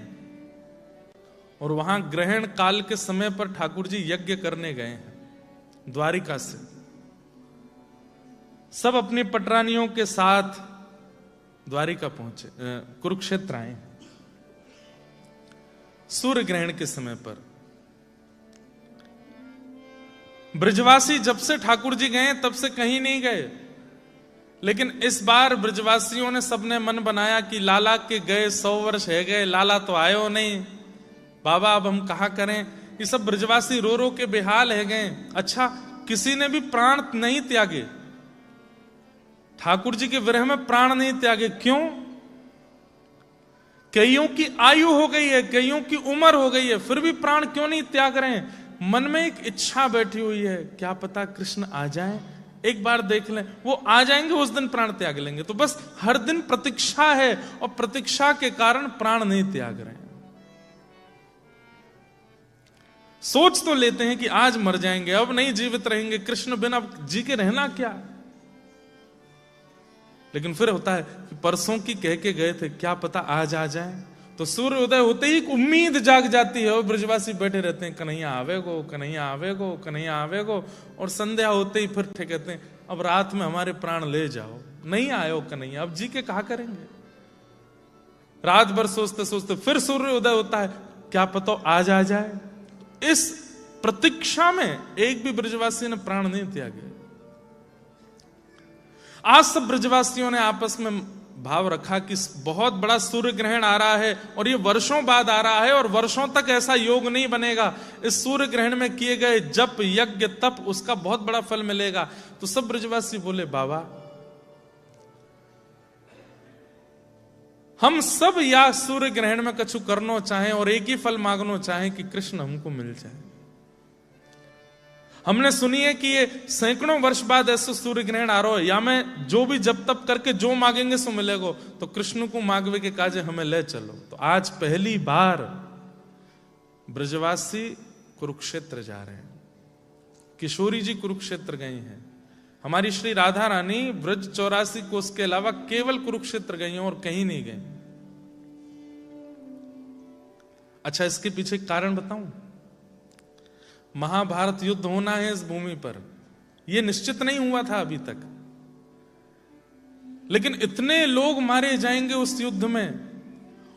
और वहां ग्रहण काल के समय पर ठाकुर जी यज्ञ करने गए हैं द्वारिका से। सब अपनी पटरानियों के साथ द्वारिका पहुंचे, कुरुक्षेत्र आए हैं सूर्य ग्रहण के समय पर। ब्रजवासी जब से ठाकुर जी गए तब से कहीं नहीं गए, लेकिन इस बार ब्रजवासियों ने सबने मन बनाया कि लाला के गए 100 वर्ष है गए, लाला तो आयो नहीं, बाबा अब हम कहा करें। ये सब ब्रजवासी रो रो के बेहाल है गए। अच्छा, किसी ने भी प्राण नहीं त्यागे, ठाकुर जी के विरह में प्राण नहीं त्यागे। क्यों? कईयों की आयु हो गई है, कईयों की उम्र हो गई है, फिर भी प्राण क्यों नहीं त्याग रहे हैं? मन में एक इच्छा बैठी हुई है, क्या पता कृष्ण आ जाए, एक बार देख लें, वो आ जाएंगे उस दिन प्राण त्याग लेंगे। तो बस हर दिन प्रतीक्षा है, और प्रतीक्षा के कारण प्राण नहीं त्याग रहे हैं। सोच तो लेते हैं कि आज मर जाएंगे, अब नहीं जीवित रहेंगे, कृष्ण बिना जी के रहना क्या। लेकिन फिर होता है कि परसों की कह के गए थे, क्या पता आज आ जाए, तो सूर्य उदय होते ही उम्मीद जाग जाती है और ब्रजवासी बैठे रहते हैं, कन्हैया आवेगो, कन्हैया आवेगो, कन्हैया आवेगो। और संध्या होते ही फिर कहते हैं अब रात में हमारे प्राण ले जाओ, नहीं आयो कन्हैया, अब जी के कहा करेंगे। रात भर सोचते सोचते फिर सूर्य उदय होता है, क्या पता आज आ जाए। इस प्रतीक्षा में एक भी ब्रजवासी ने प्राण नहीं त्यागे। आज सब ब्रजवासियों ने आपस में भाव रखा कि बहुत बड़ा सूर्य ग्रहण आ रहा है और ये वर्षों बाद आ रहा है और वर्षों तक ऐसा योग नहीं बनेगा। इस सूर्य ग्रहण में किए गए जप यज्ञ तप उसका बहुत बड़ा फल मिलेगा। तो सब ब्रजवासी बोले बाबा हम सब या सूर्य ग्रहण में कछु करनो चाहें और एक ही फल मांगनो चाहें कि कृष्ण हमको मिल जाए। हमने सुनी है कि ये सैकड़ों वर्ष बाद ऐसा सूर्य ग्रहण आ रहा है, या मैं जो भी जब तप करके जो मांगेंगे सो मिलेगा। तो कृष्ण को मांगवे के काजे हमें ले चलो। तो आज पहली बार ब्रजवासी कुरुक्षेत्र जा रहे हैं। किशोरी जी कुरुक्षेत्र गई हैं। हमारी श्री राधा रानी ब्रज 84 कोस के अलावा केवल कुरुक्षेत्र गई हैं और कहीं नहीं गई। अच्छा, इसके पीछे कारण बताऊं। महाभारत युद्ध होना है इस भूमि पर, यह निश्चित नहीं हुआ था अभी तक, लेकिन इतने लोग मारे जाएंगे उस युद्ध में।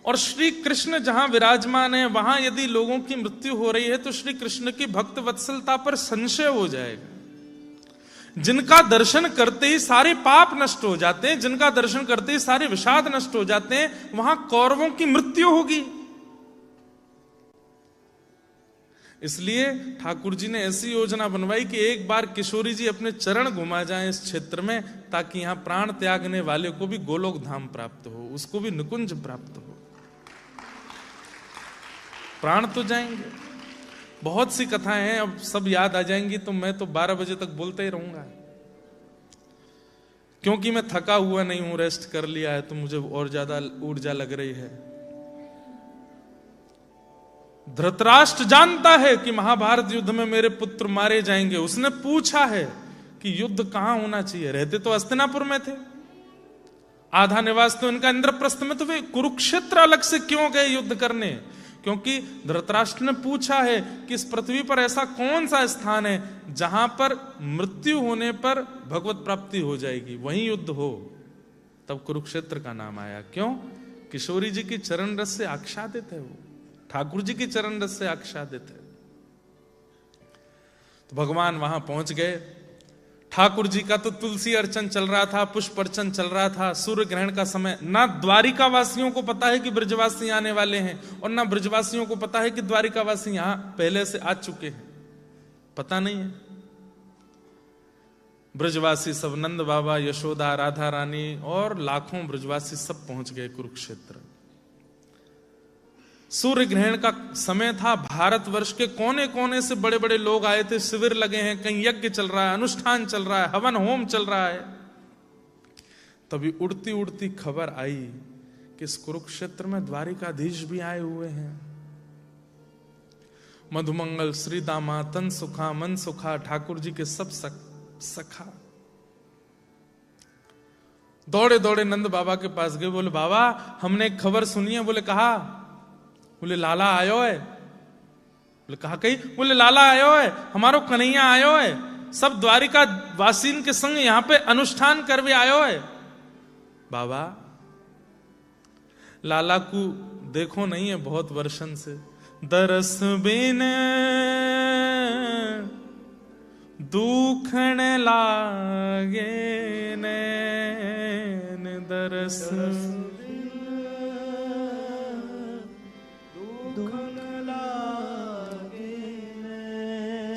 और श्री कृष्ण जहां विराजमान है वहां यदि लोगों की मृत्यु हो रही है तो श्री कृष्ण की भक्त वत्सलता पर संशय हो जाएगा। जिनका दर्शन करते ही सारे पाप नष्ट हो जाते हैं, जिनका दर्शन करते ही सारे विषाद नष्ट हो जाते हैं, वहां कौरवों की मृत्यु होगी। इसलिए ठाकुर जी ने ऐसी योजना बनवाई कि एक बार किशोरी जी अपने चरण घुमा जाएं इस क्षेत्र में, ताकि यहां प्राण त्यागने वाले को भी गोलोक धाम प्राप्त हो, उसको भी निकुंज प्राप्त हो। प्राण तो जाएंगे। बहुत सी कथाएं हैं, अब सब याद आ जाएंगी तो मैं तो 12 बजे तक बोलते ही रहूंगा, क्योंकि मैं थका हुआ नहीं हूं, रेस्ट कर लिया है तो मुझे और ज्यादा ऊर्जा लग रही है। धृतराष्ट्र जानता है कि महाभारत युद्ध में मेरे पुत्र मारे जाएंगे। उसने पूछा है कि युद्ध कहां होना चाहिए। रहते तो हस्तिनापुर में थे, आधा निवास तो इनका इंद्रप्रस्थ में, तो वे कुरुक्षेत्र अलग से क्यों गए युद्ध करने? क्योंकि धृतराष्ट्र ने पूछा है कि इस पृथ्वी पर ऐसा कौन सा स्थान है जहां पर मृत्यु होने पर भगवत प्राप्ति हो जाएगी, वहीं युद्ध हो। तब कुरुक्षेत्र का नाम आया। क्यों? किशोरी जी की चरण रस से आच्छादित है, वो ठाकुर जी की चरण रस से आच्छादित है। तो भगवान वहां पहुंच गए। ठाकुर जी का तो तुलसी अर्चन चल रहा था, पुष्प अर्चन चल रहा था, सूर्य ग्रहण का समय। ना द्वारिका वासियों को पता है कि ब्रजवासी आने वाले हैं, और ना ब्रजवासियों को पता है कि द्वारिका वासी यहां पहले से आ चुके हैं, पता नहीं है। ब्रजवासी सब, नंद बाबा, यशोदा, राधा रानी और लाखों ब्रजवासी सब पहुंच गए कुरुक्षेत्र। सूर्य ग्रहण का समय था। भारतवर्ष के कोने कोने से बड़े बड़े लोग आए थे, शिविर लगे हैं, कहीं यज्ञ चल रहा है, अनुष्ठान चल रहा है, हवन होम चल रहा है। तभी उड़ती उड़ती खबर आई कि इस कुरुक्षेत्र में द्वारिकाधीश भी आए हुए हैं। मधुमंगल, श्री दामा, तन सुखा, मन सुखा, ठाकुर जी के सब सखा दौड़े दौड़े नंद बाबा के पास गए। बोले बाबा हमने एक खबर सुनी है। बोले कहा? बोले लाला आयो है। बोले कहा कही? बोले लाला आयो है, हमारो कन्हैया आयो है, सब द्वारिका वासीन के संग यहां पे अनुष्ठान करवे आयो है। बाबा लाला को देखो नहीं है बहुत वर्षन से। दरस बिन दुखण लागे नैन, दरस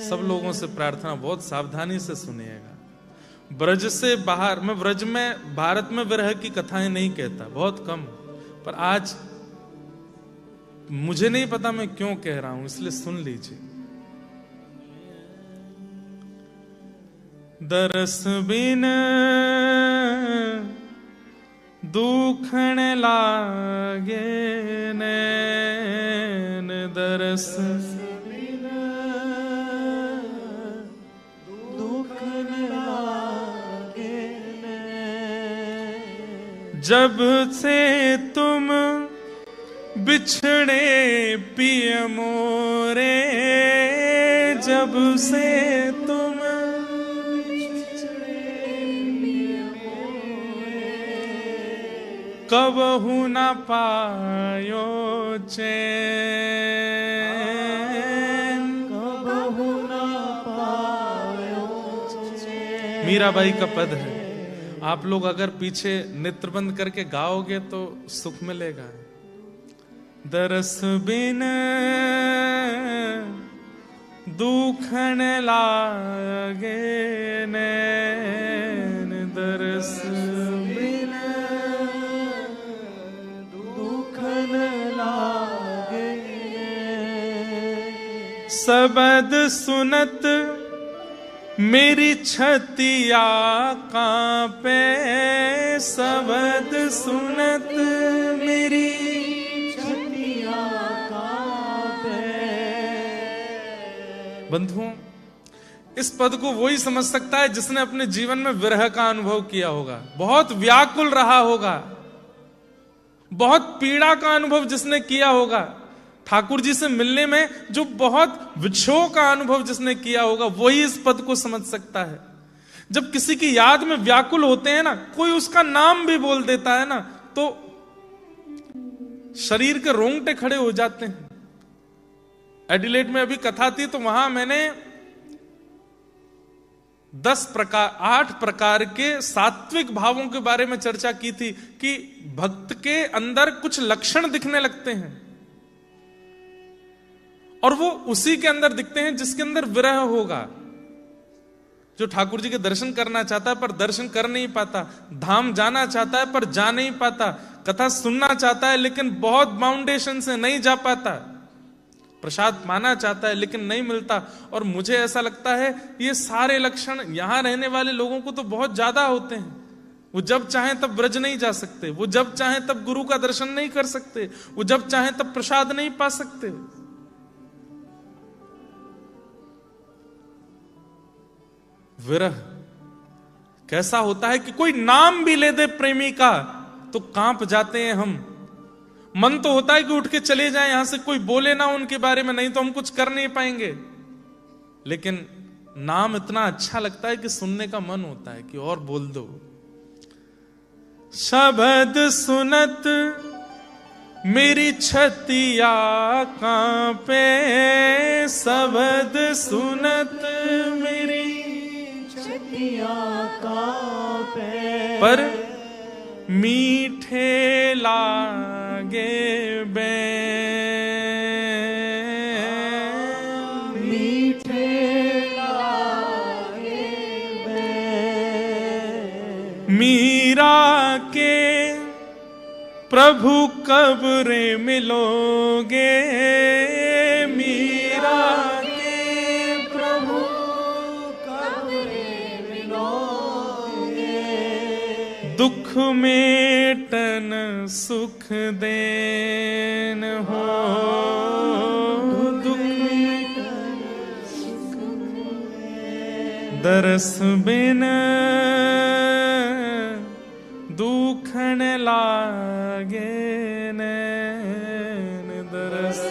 सब लोगों से प्रार्थना, बहुत सावधानी से सुनिएगा। ब्रज से बाहर, मैं ब्रज में भारत में विरह की कथाएं नहीं कहता, बहुत कम, पर आज मुझे नहीं पता मैं क्यों कह रहा हूं, इसलिए सुन लीजिए। दरस बिन दुखण लागे नैन, दरस जब से तुम बिछड़े पिय मोरे जब से तुम, कबहु न पायो चैन, कबहु न पायो चैन। मीराबाई का पद है। आप लोग अगर पीछे नेत्र बंद करके गाओगे तो सुख मिलेगा। दरस बिन दुखन लागे नैन, दरस बिन दुखन लागे। सबद सुनत मेरी छतिया कांपे, सबद सुनत मेरी छतिया कांपे। बंधुओं, इस पद को वही समझ सकता है जिसने अपने जीवन में विरह का अनुभव किया होगा, बहुत व्याकुल रहा होगा, बहुत पीड़ा का अनुभव जिसने किया होगा, ठाकुर जी से मिलने में जो बहुत विक्षोभ का अनुभव जिसने किया होगा, वही इस पद को समझ सकता है। जब किसी की याद में व्याकुल होते हैं ना, कोई उसका नाम भी बोल देता है ना, तो शरीर के रोंगटे खड़े हो जाते हैं। एडिलेड में अभी कथा थी तो वहां मैंने 8 प्रकार के सात्विक भावों के बारे में चर्चा की थी कि भक्त के अंदर कुछ लक्षण दिखने लगते हैं और वो उसी के अंदर दिखते हैं जिसके अंदर विरह होगा। जो ठाकुर जी के दर्शन करना चाहता है पर दर्शन कर नहीं पाता, धाम जाना चाहता है पर जा नहीं पाता, कथा सुनना चाहता है लेकिन बहुत बाउंडेशन से नहीं जा पाता, प्रसाद पाना चाहता है लेकिन नहीं मिलता। और मुझे ऐसा लगता है ये सारे लक्षण यहां रहने वाले लोगों को तो बहुत ज्यादा होते हैं। वो जब चाहें तब ब्रज नहीं जा सकते, वो जब चाहें तब गुरु का दर्शन नहीं कर सकते, वो जब चाहें तब प्रसाद नहीं पा सकते। विरह कैसा होता है कि कोई नाम भी ले दे प्रेमी का तो कांप जाते हैं हम। मन तो होता है कि उठ के चले जाएं यहां से, कोई बोले ना उनके बारे में, नहीं तो हम कुछ कर नहीं पाएंगे। लेकिन नाम इतना अच्छा लगता है कि सुनने का मन होता है कि और बोल दो। शब्द सुनत मेरी छतिया कांपे, शब्द सुनत मेरी छतिया कांपे। पर मीठे लागे बैन, मीठे लागे बैन। मीरा के प्रभु कब रे मिलोगे, मीरा के प्रभु कब रे मिलोगे। दुख मेटन सुख देन हो, दुख मेटन सुख देन। दरस बिन दुखन लागे नैन, दरस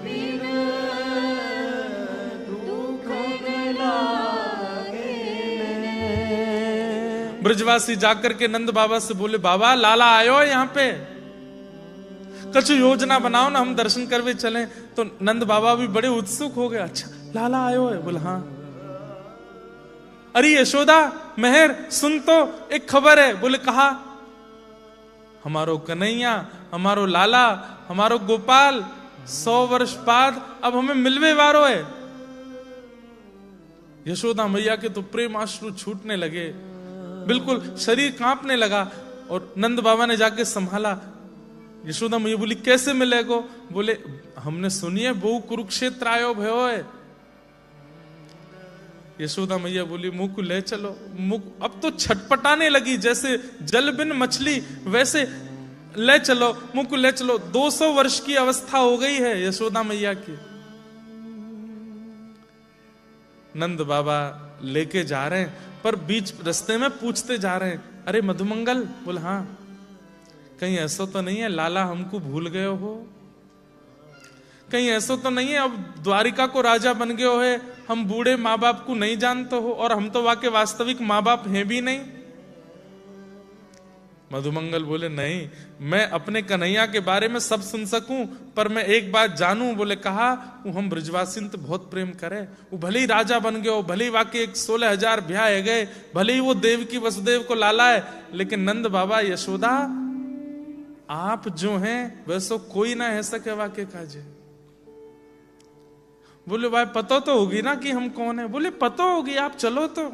बिन दुखन लागे नैन। ब्रजवासी जाकर के नंद बाबा से बोले, बाबा लाला आयो यहाँ पे, कुछ योजना बनाओ ना, हम दर्शन करवे चलें। तो नंद बाबा भी बड़े उत्सुक हो गए। अच्छा लाला आयो है? बोले हाँ। अरे यशोदा मेहर सुन तो, एक खबर है। बोले कहा? हमारो कन्हैया, हमारो लाला, हमारो गोपाल 100 वर्ष बाद अब हमें मिलवे वारो है। यशोदा मैया के तो प्रेम आश्रु छूटने लगे, बिल्कुल शरीर कांपने लगा। और नंद बाबा ने जाके संभाला। यशोदा मैया बोली कैसे मिलेगो? बोले हमने सुनी है बहु कुरुक्षेत्र आयो भयो है। यशोदा मैया बोली मुख को ले चलो। मुख अब तो छटपटाने लगी, जैसे जल बिन मछली वैसे ले चलो, मुख को ले चलो। 200 वर्ष की अवस्था हो गई है यशोदा मैया की। नंद बाबा लेके जा रहे हैं पर बीच रास्ते में पूछते जा रहे हैं, अरे मधुमंगल? बोल हाँ। कहीं ऐसा तो नहीं है लाला हमको भूल गए हो? कहीं ऐसा तो नहीं है अब द्वारिका को राजा बन गए हो है, हम बूढ़े माँ बाप को नहीं जानते हो और हम तो वाकई वास्तविक माँ बाप हैं भी नहीं। मधुमंगल बोले नहीं, मैं अपने कन्हैया के बारे में सब सुन सकूं, पर मैं एक बात जानूं। बोले कहा, वो हम ब्रजवासी तो बहुत प्रेम करे, वो भले ही राजा बन गए हो, भले ही वाकई 16,000 ब्याह है गए, भले ही वो देवकी वसुदेव को लाला है, लेकिन नंद बाबा यशोदा आप जो हैं वैसो कोई ना है सके वाकई काजे। बोले भाई पता तो होगी ना कि हम कौन है। बोले पता होगी, आप चलो तो।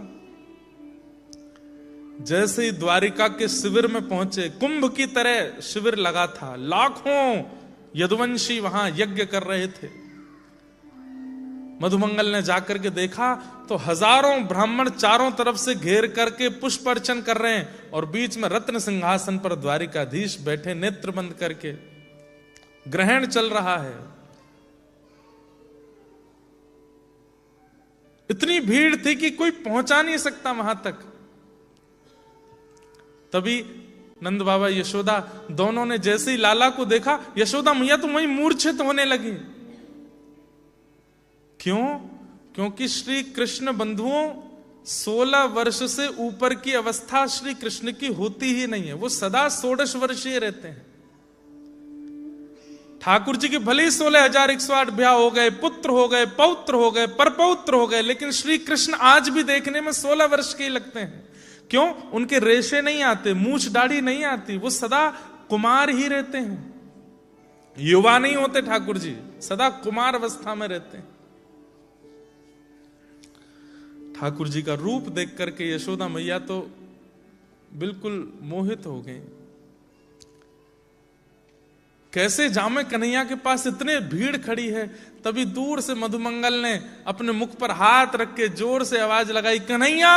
जैसे ही द्वारिका के शिविर में पहुंचे, कुंभ की तरह शिविर लगा था, लाखों यदुवंशी वहां यज्ञ कर रहे थे। मधुमंगल ने जाकर के देखा तो हजारों ब्राह्मण चारों तरफ से घेर करके पुष्प अर्चन कर रहे हैं और बीच में रत्न सिंहासन पर द्वारिकाधीश बैठे नेत्र बंद करके, ग्रहण चल रहा है। इतनी भीड़ थी कि कोई पहुंचा नहीं सकता वहां तक। तभी नंद बाबा यशोदा दोनों ने जैसे ही लाला को देखा, यशोदा मैया तो वहीं मूर्छित होने लगी। क्यों? क्योंकि श्री कृष्ण बंधुओं 16 वर्ष से ऊपर की अवस्था श्री कृष्ण की होती ही नहीं है, वो सदा 16 वर्षीय रहते हैं। ठाकुर जी के भले ही 16,108 ब्याह हो गए, पुत्र हो गए, पौत्र हो गए, परपौत्र हो गए, लेकिन श्री कृष्ण आज भी देखने में 16 वर्ष के ही लगते हैं। क्यों? उनके रेशे नहीं आते, मूछ दाढ़ी नहीं आती, वो सदा कुमार ही रहते हैं, युवा नहीं होते ठाकुर जी, सदा कुमार अवस्था में रहते हैं। ठाकुर जी का रूप देख करके यशोदा मैया तो बिल्कुल मोहित हो गई। कैसे जामे कन्हैया के पास, इतने भीड़ खड़ी है। तभी दूर से मधुमंगल ने अपने मुख पर हाथ रख के जोर से आवाज लगाई, कन्हैया।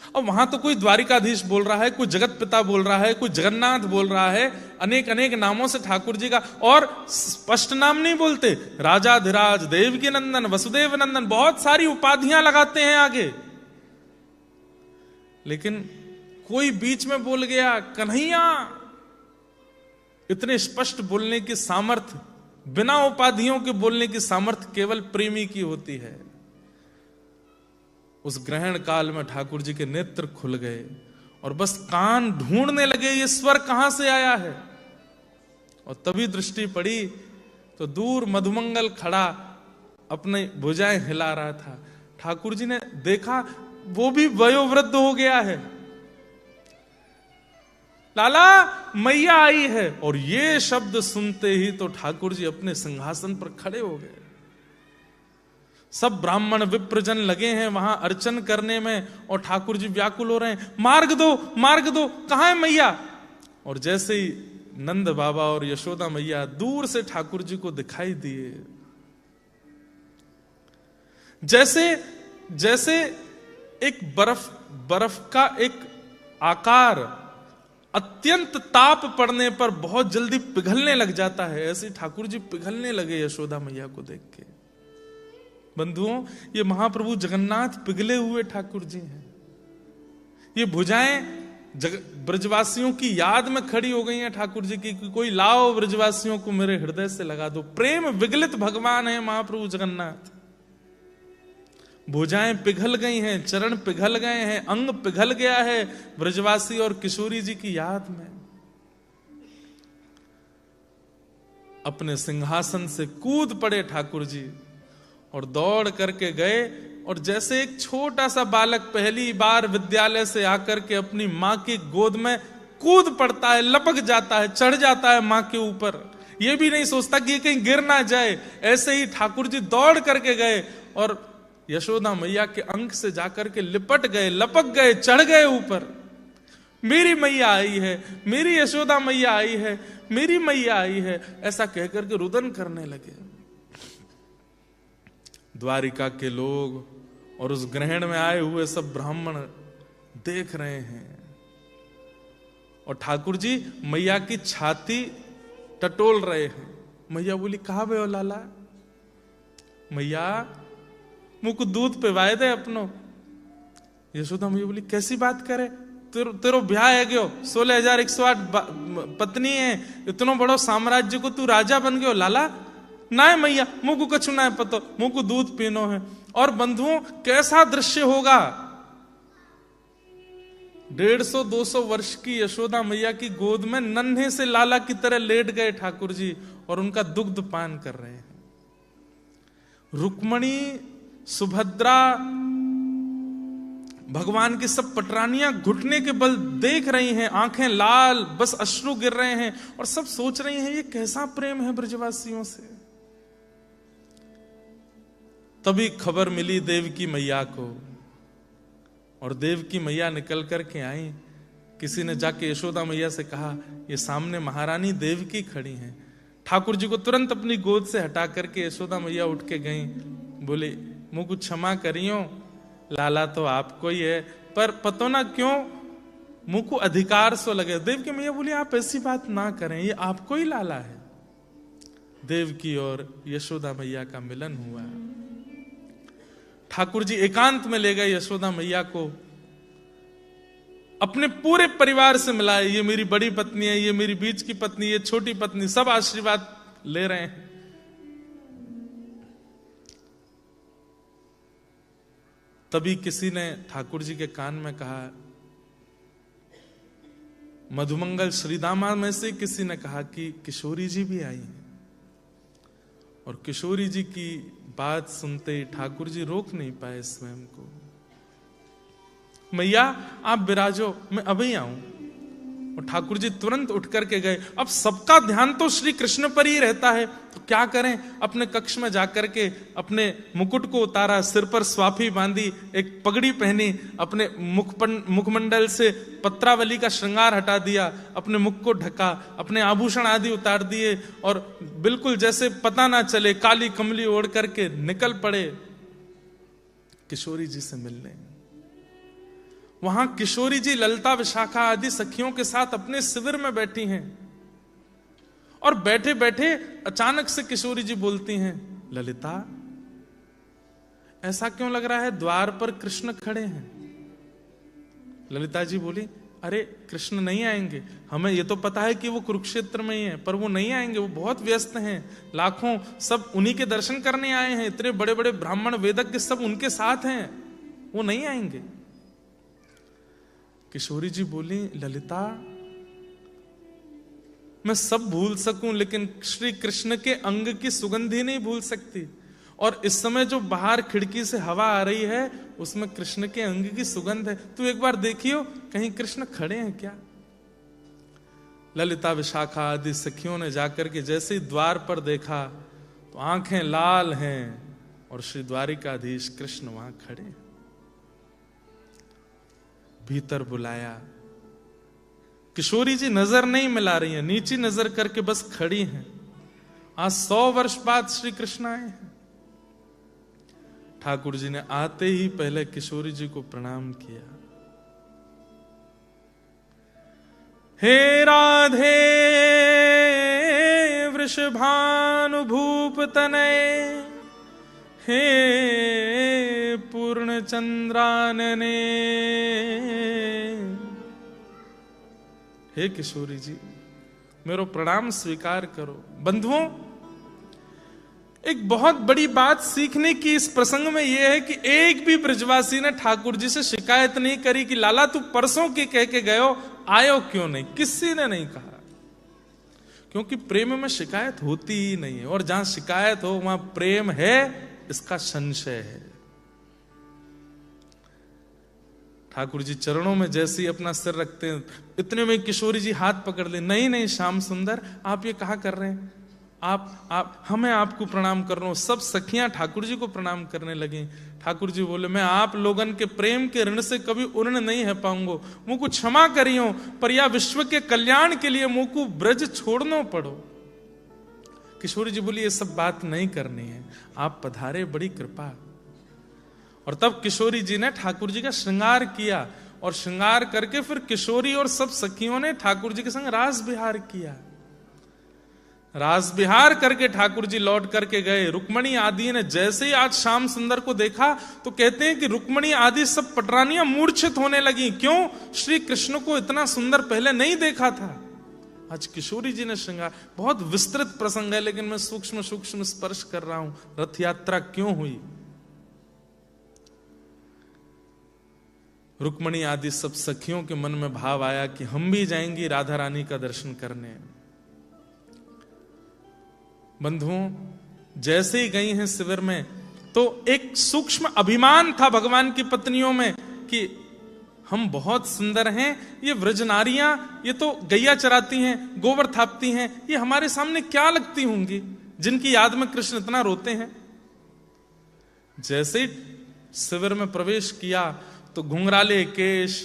और वहां तो कोई द्वारिकाधीश बोल रहा है, कोई जगत पिता बोल रहा है, कोई जगन्नाथ बोल रहा है, अनेक अनेक नामों से ठाकुर जी का, और स्पष्ट नाम नहीं बोलते, राजाधिराज, देवकी नंदन, वसुदेव नंदन, बहुत सारी उपाधियां लगाते हैं आगे। लेकिन कोई बीच में बोल गया कन्हैया। इतने स्पष्ट बोलने की सामर्थ्य, बिना उपाधियों के बोलने की सामर्थ्य केवल प्रेमी की होती है। उस ग्रहण काल में ठाकुर जी के नेत्र खुल गए और बस कान ढूंढने लगे ये स्वर कहां से आया है। और तभी दृष्टि पड़ी तो दूर मधुमंगल खड़ा अपने भुजाएं हिला रहा था। ठाकुर जी ने देखा वो भी वयोवृद्ध हो गया है। लाला मैया आई है। और ये शब्द सुनते ही तो ठाकुर जी अपने सिंहासन पर खड़े हो गए। सब ब्राह्मण विप्रजन लगे हैं वहां अर्चन करने में और ठाकुर जी व्याकुल हो रहे हैं, मार्ग दो, मार्ग दो, कहां है मैया। और जैसे ही नंद बाबा और यशोदा मैया दूर से ठाकुर जी को दिखाई दिए, जैसे जैसे एक बर्फ का एक आकार अत्यंत ताप पड़ने पर बहुत जल्दी पिघलने लग जाता है, ऐसे ठाकुर जी पिघलने लगे यशोदा मैया को देख के। बंधुओं, ये महाप्रभु जगन्नाथ पिघले हुए ठाकुर जी हैं। ये भुजाएं ब्रजवासियों की याद में खड़ी हो गई हैं ठाकुर जी की, कोई लाओ ब्रजवासियों को मेरे हृदय से लगा दो। प्रेम विगलित भगवान है महाप्रभु जगन्नाथ। भुजाएं पिघल गई हैं, चरण पिघल गए हैं, अंग पिघल गया है ब्रजवासी और किशोरी जी की याद में। अपने सिंहासन से कूद पड़े ठाकुर जी और दौड़ करके गए। और जैसे एक छोटा सा बालक पहली बार विद्यालय से आकर के अपनी मां की गोद में कूद पड़ता है, लपक जाता है, चढ़ जाता है मां के ऊपर, ये भी नहीं सोचता कि ये कहीं गिर ना जाए, ऐसे ही ठाकुर जी दौड़ करके गए और यशोदा मैया के अंक से जाकर के लिपट गए, लपक गए, चढ़ गए ऊपर। मेरी मैया आई है, मेरी यशोदा मैया आई है, मेरी मैया आई है, ऐसा कहकर के रुदन करने लगे। द्वारिका के लोग और उस ग्रहण में आए हुए सब ब्राह्मण देख रहे हैं और ठाकुर जी मैया की छाती टटोल रहे हैं। मैया बोली, कहां गए हो लाला? मैया मुझको दूध पिवाए दे अपनो। यशोदा मैया बोली, कैसी बात करे? तेरो ब्याह है गयो, 16,108 पत्नी है, इतनो बड़ो साम्राज्य को तू राजा बन गयो लाला? ना है मैया, मुँह को कछु ना है पतो, मुँह को दूध पीनो है। और बंधुओं कैसा दृश्य होगा, 150-200 वर्ष की यशोदा मैया की गोद में नन्हे से लाला की तरह लेट गए ठाकुर जी और उनका दुग्ध पान कर रहे हैं। रुक्मणी, सुभद्रा, भगवान की सब पटरानियां घुटने के बल देख रही हैं, आंखें लाल, बस अश्रु गिर रहे हैं और सब सोच रही हैं ये कैसा प्रेम है ब्रजवासियों से। तभी खबर मिली देवकी मैया को और देवकी मैया निकल करके आई। किसी ने जाके यशोदा मैया से कहा ये सामने महारानी देवकी खड़ी हैं। ठाकुर जी को तुरंत अपनी गोद से हटा करके यशोदा मैया उठ के गई, बोले मुझ को क्षमा करियो, लाला तो आपको ही है, पर पतो ना क्यों मुंह को अधिकार सो लगे। देवकी मैया बोली आप ऐसी बात ना करें, ये आपको ही लाला है। देवकी और यशोदा मैया का मिलन हुआ। ठाकुर जी एकांत में ले गए यशोदा मैया को, अपने पूरे परिवार से मिलाए। ये मेरी बड़ी पत्नी है, ये मेरी बीच की पत्नी, ये छोटी पत्नी, सब आशीर्वाद ले रहे हैं। तभी किसी ने ठाकुर जी के कान में कहा, मधुमंगल श्रीदामा में से किसी ने कहा कि किशोरी जी भी आई हैं। और किशोरी जी की बात सुनते ही ठाकुर जी रोक नहीं पाए स्वयं को। मैया आप विराजो, मैं अभी आऊं। और ठाकुर जी तुरंत उठ करके गए। अब सबका ध्यान तो श्री कृष्ण पर ही रहता है, तो क्या करें, अपने कक्ष में जाकर के अपने मुकुट को उतारा, सिर पर स्वाफी बांधी, एक पगड़ी पहनी, अपने मुखमंडल से पत्रावली का श्रृंगार हटा दिया, अपने मुख को ढका, अपने आभूषण आदि उतार दिए और बिल्कुल जैसे पता ना चले काली कमली ओढ़ करके निकल पड़े किशोरी जी से मिलने। वहां किशोरी जी ललिता, विशाखा आदि सखियों के साथ अपने शिविर में बैठी हैं और बैठे बैठे अचानक से किशोरी जी बोलती हैं, ललिता ऐसा क्यों लग रहा है द्वार पर कृष्ण खड़े हैं? ललिता जी बोली, अरे कृष्ण नहीं आएंगे, हमें ये तो पता है कि वो कुरुक्षेत्र में ही है, पर वो नहीं आएंगे, वो बहुत व्यस्त हैं, लाखों सब उन्हीं के दर्शन करने आए हैं, इतने बड़े बड़े ब्राह्मण वेदज्ञ सब उनके साथ हैं, वो नहीं आएंगे। किशोरी जी बोली, ललिता मैं सब भूल सकूं लेकिन श्री कृष्ण के अंग की सुगंध ही नहीं भूल सकती। और इस समय जो बाहर खिड़की से हवा आ रही है उसमें कृष्ण के अंग की सुगंध है, तू एक बार देखियो कहीं कृष्ण खड़े हैं क्या। ललिता, विशाखा आदि सखियों ने जाकर के जैसे ही द्वार पर देखा तो आंखें लाल हैं और श्री द्वारिकाधीश कृष्ण वहां खड़े हैं। भीतर बुलाया। किशोरी जी नजर नहीं मिला रही हैं, नीची नजर करके बस खड़ी हैं। आज 100 वर्ष बाद श्री कृष्ण आए हैं। ठाकुर जी ने आते ही पहले किशोरी जी को प्रणाम किया। हे राधे वृषभानुभूप तनय, हे पूर्ण चंद्रानने। हे किशोरी जी मेरो प्रणाम स्वीकार करो। बंधुओं, एक बहुत बड़ी बात सीखने की इस प्रसंग में यह है कि एक भी ब्रजवासी ने ठाकुर जी से शिकायत नहीं करी कि लाला तू परसों के कह के गयो, आयो क्यों नहीं, किसी ने नहीं कहा। क्योंकि प्रेम में शिकायत होती ही नहीं है, और जहां शिकायत हो वहां प्रेम है इसका संशय है। ठाकुर जी चरणों में जैसे ही अपना सिर रखते हैं इतने में किशोरी जी हाथ पकड़ ले, नहीं नहीं श्याम सुंदर आप ये कहा कर रहे हैं, आप हमें आपको प्रणाम कर रहा हूं। सब सखियां ठाकुर जी को प्रणाम करने लगी। ठाकुर जी बोले, मैं आप लोगन के प्रेम के ऋण से कभी उर्ण नहीं है पाऊंगा, मुझको क्षमा करियो, पर या विश्व के कल्याण के लिए मुझको ब्रज छोड़ना पड़ो। किशोरी जी बोली, ये सब बात नहीं करनी है, आप पधारे, बड़ी कृपा। और तब किशोरी जी ने ठाकुर जी का श्रृंगार किया और श्रृंगार करके फिर किशोरी और सब सखियों ने ठाकुर जी के संग रास विहार किया। रास विहार करके ठाकुर जी लौट करके गए। रुक्मणी आदि ने जैसे ही आज श्याम सुंदर को देखा तो कहते हैं कि रुक्मणी आदि सब पटरानियां मूर्छित होने लगी। क्यों? श्री कृष्ण को इतना सुंदर पहले नहीं देखा था। आज किशोरी जी ने श्रृंगार, बहुत विस्तृत प्रसंग है लेकिन मैं सूक्ष्म सूक्ष्म स्पर्श कर रहा हूं। रथ यात्रा क्यों हुई? रुक्मणी आदि सब सखियों के मन में भाव आया कि हम भी जाएंगी राधा रानी का दर्शन करने। बंधुओं, जैसे ही गई हैं शिविर में तो एक सूक्ष्म अभिमान था भगवान की पत्नियों में कि हम बहुत सुंदर हैं, ये व्रज नारियां, ये तो गैया चराती हैं, गोबर थापती हैं, ये हमारे सामने क्या लगती होंगी जिनकी याद में कृष्ण इतना रोते हैं। जैसे ही शिविर में प्रवेश किया तो घुंघराले केश,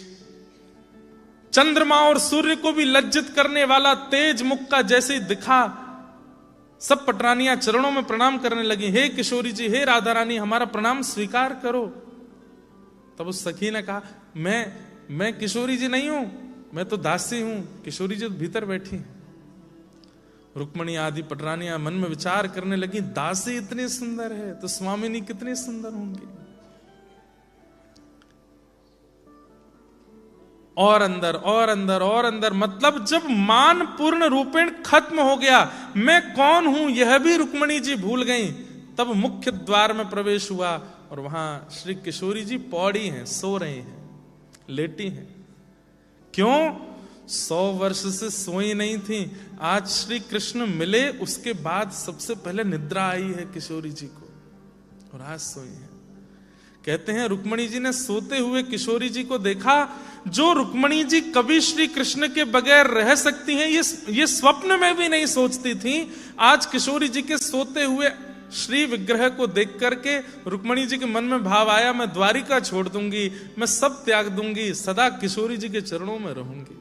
चंद्रमा और सूर्य को भी लज्जित करने वाला तेज मुख का जैसे ही दिखा, सब पटरानियां चरणों में प्रणाम करने लगी। हे किशोरी जी, हे राधा रानी, हमारा प्रणाम स्वीकार करो। तब उस सखी ने कहा, मैं किशोरी जी नहीं हूं, मैं तो दासी हूं। किशोरी जी तो भीतर बैठी। रुक्मणी आदि पटरानियां मन में विचार करने लगी, दासी इतनी सुंदर है तो स्वामिनी कितनी सुंदर होंगी। और अंदर और अंदर और अंदर, मतलब जब मान पूर्ण रूपेण खत्म हो गया, मैं कौन हूं यह भी रुक्मणी जी भूल गई। तब मुख्य द्वार में प्रवेश हुआ और वहां श्री किशोरी जी पौड़ी हैं, सो रहे हैं, लेटी हैं। क्यों? 100 वर्ष से सोई नहीं थी। आज श्री कृष्ण मिले उसके बाद सबसे पहले निद्रा आई है किशोरी जी को और आज सोई है। कहते हैं रुक्मणी जी ने सोते हुए किशोरी जी को देखा। जो रुक्मणी जी कभी श्री कृष्ण के बगैर रह सकती हैं, ये स्वप्न में भी नहीं सोचती थी। आज किशोरी जी के सोते हुए श्री विग्रह को देख करके रुक्मणी जी के मन में भाव आया, मैं द्वारिका छोड़ दूंगी, मैं सब त्याग दूंगी, सदा किशोरी जी के चरणों में रहूंगी।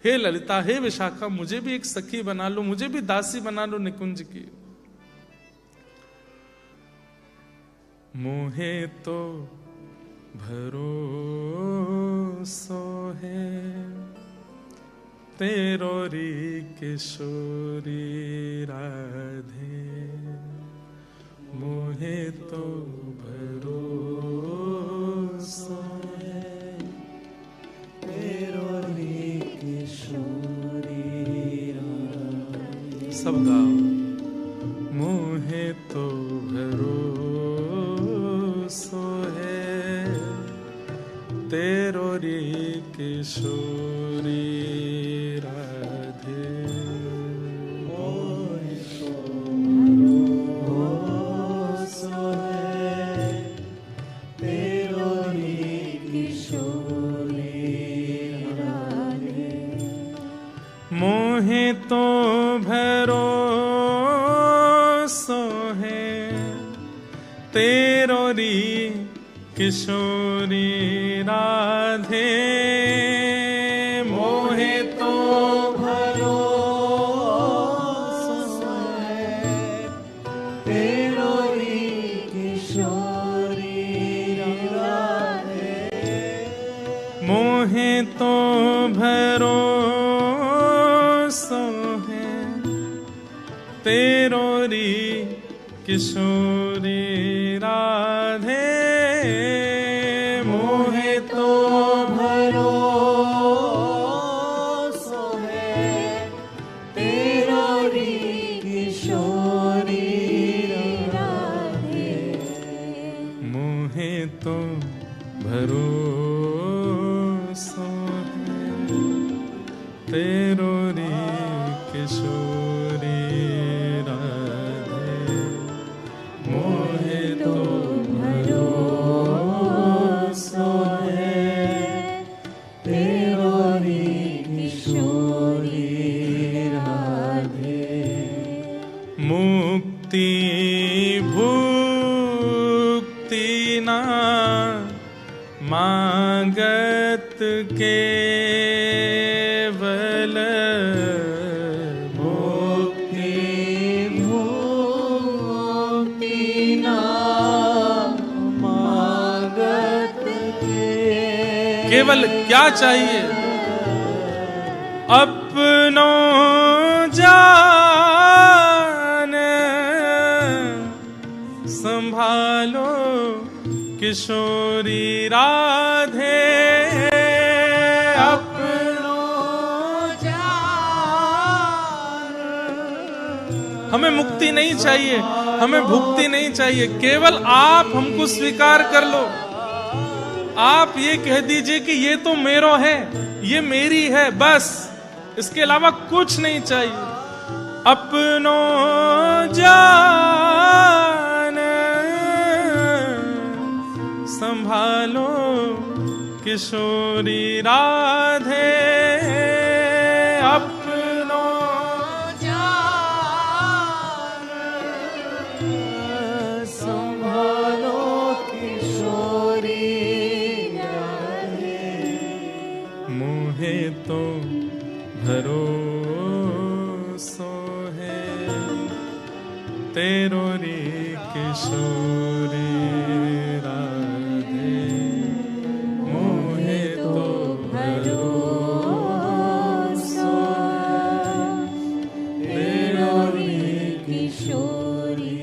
हे ललिता, हे विशाखा, मुझे भी एक सखी बना लो, मुझे भी दासी बना लो निकुंज की। मोहे तो भरोसो है तेरो री किशोरी राधे, मोहे तो भरोसो है तेरो री किशोरी राधे। सब गाओ। मोहे तो भरोसो है तेरो री किशोरी राधे, मोहे तो भरोसो है तेरो री किशोरी राधे, मोहे तो भरोसो है तेरो री किशोरी राधे, मोहे तो भरोसो है तेरो री किशोरी राधे, मोहे तो भरोसो है तेरो री किशोरी राधे, मोहे तो भरोसो है तेरो री किशोरी राधे, मोहे तो भरोसो है तेरो री किशोरी राधे, मोहे तो भरोसो है तेरो री किशोरी राधे, मुक्ति भुक्ति ना मांगत केवल, मुक्ति भुक्ति ना मांगत केवल क्या चाहिए? अपनो जा किशोरी राधे अपनो जान। हमें मुक्ति नहीं चाहिए, हमें भुक्ति नहीं चाहिए, केवल आप हमको स्वीकार कर लो। आप ये कह दीजिए कि ये तो मेरो है, ये मेरी है, बस इसके अलावा कुछ नहीं चाहिए। अपनो जान संभालो किशोरी राधे अपनो जान संभालो किशोरी राधे। मुहे तो भरोसो है तेरो रे किशोरी राधे। मुहे तो भरोसो तेरो रे किशोरी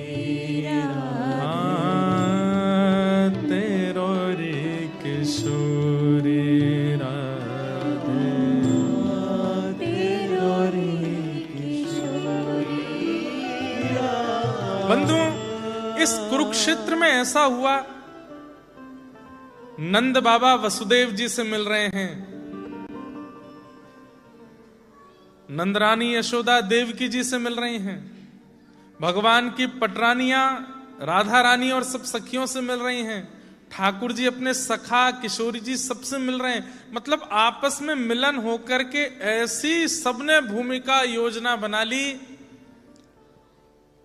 हाँ, तेरो रे किशोरी राधे। तेरो रे किशोरी। बंधु, इस कुरुक्षेत्र में ऐसा हुआ, नंद बाबा वसुदेव जी से मिल रहे हैं, नंदरानी यशोदा देवकी जी से मिल रही हैं, भगवान की पटरानियां राधा रानी और सब सखियों से मिल रही हैं, ठाकुर जी अपने सखा किशोरी जी सबसे मिल रहे हैं। मतलब आपस में मिलन होकर के ऐसी सबने भूमिका योजना बना ली।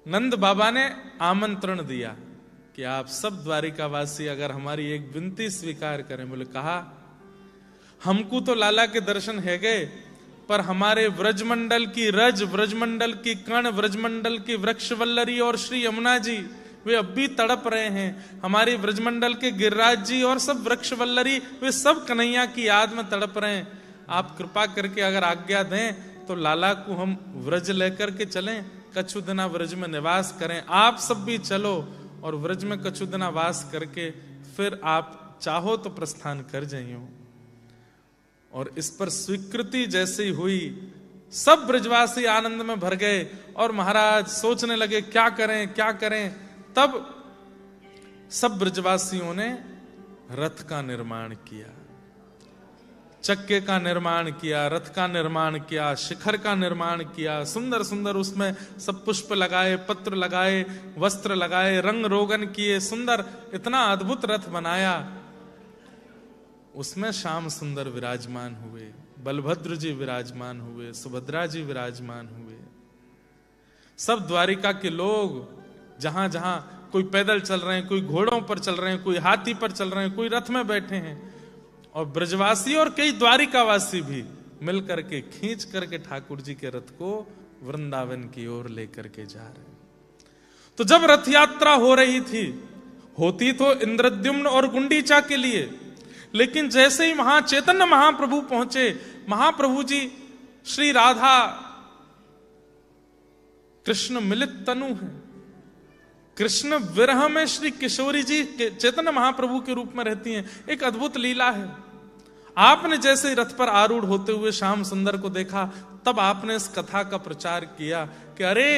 नंद बाबा ने आमंत्रण दिया कि आप सब द्वारिकावासी अगर हमारी एक विनती स्वीकार करें। बोले कहा, हमको तो लाला के दर्शन है गए, पर हमारे व्रजमंडल की रज, व्रजमंडल की कण, व्रजमंडल की वृक्षवल्लरी और श्री यमुना जी वे अब भी तड़प रहे हैं। हमारी व्रजमंडल के गिरिराज जी और सब वृक्षवल्लरी वे सब कन्हैया की याद में तड़प रहे हैं। आप कृपा करके अगर आज्ञा दें तो लाला को हम व्रज लेकर के चलें, कछु दिना व्रज में निवास करें। आप सब भी चलो और व्रज में कछु दिना वास करके फिर आप चाहो तो प्रस्थान कर जाइयो। और इस पर स्वीकृति जैसी हुई, सब ब्रजवासी आनंद में भर गए और महाराज सोचने लगे क्या करें क्या करें। तब सब ब्रजवासियों ने रथ का निर्माण किया, चक्के का निर्माण किया, रथ का निर्माण किया, शिखर का निर्माण किया, सुंदर सुंदर उसमें सब पुष्प लगाए, पत्र लगाए, वस्त्र लगाए, रंग रोगन किए, सुंदर इतना अद्भुत रथ बनाया। उसमें श्याम सुंदर विराजमान हुए, बलभद्र जी विराजमान हुए, सुभद्रा जी विराजमान हुए। सब द्वारिका के लोग जहां जहां कोई पैदल चल रहे हैं, कोई घोड़ों पर चल रहे हैं, कोई हाथी पर चल रहे हैं, कोई रथ में बैठे हैं, और ब्रजवासी और कई द्वारिकावासी भी मिल करके खींच करके ठाकुर जी के रथ को वृंदावन की ओर लेकर के जा रहे हैं। तो जब रथ यात्रा हो रही थी, होती तो इंद्रद्युम्न और गुंडीचा के लिए, लेकिन जैसे ही वहां चैतन्य महाप्रभु पहुंचे, महाप्रभु जी श्री राधा कृष्ण मिलित तनु है, कृष्ण विरह में श्री किशोरी जी चैतन्य महाप्रभु के रूप में रहती हैं। एक अद्भुत लीला है। आपने जैसे रथ पर आरूढ़ होते हुए श्याम सुंदर को देखा, तब आपने इस कथा का प्रचार किया कि अरे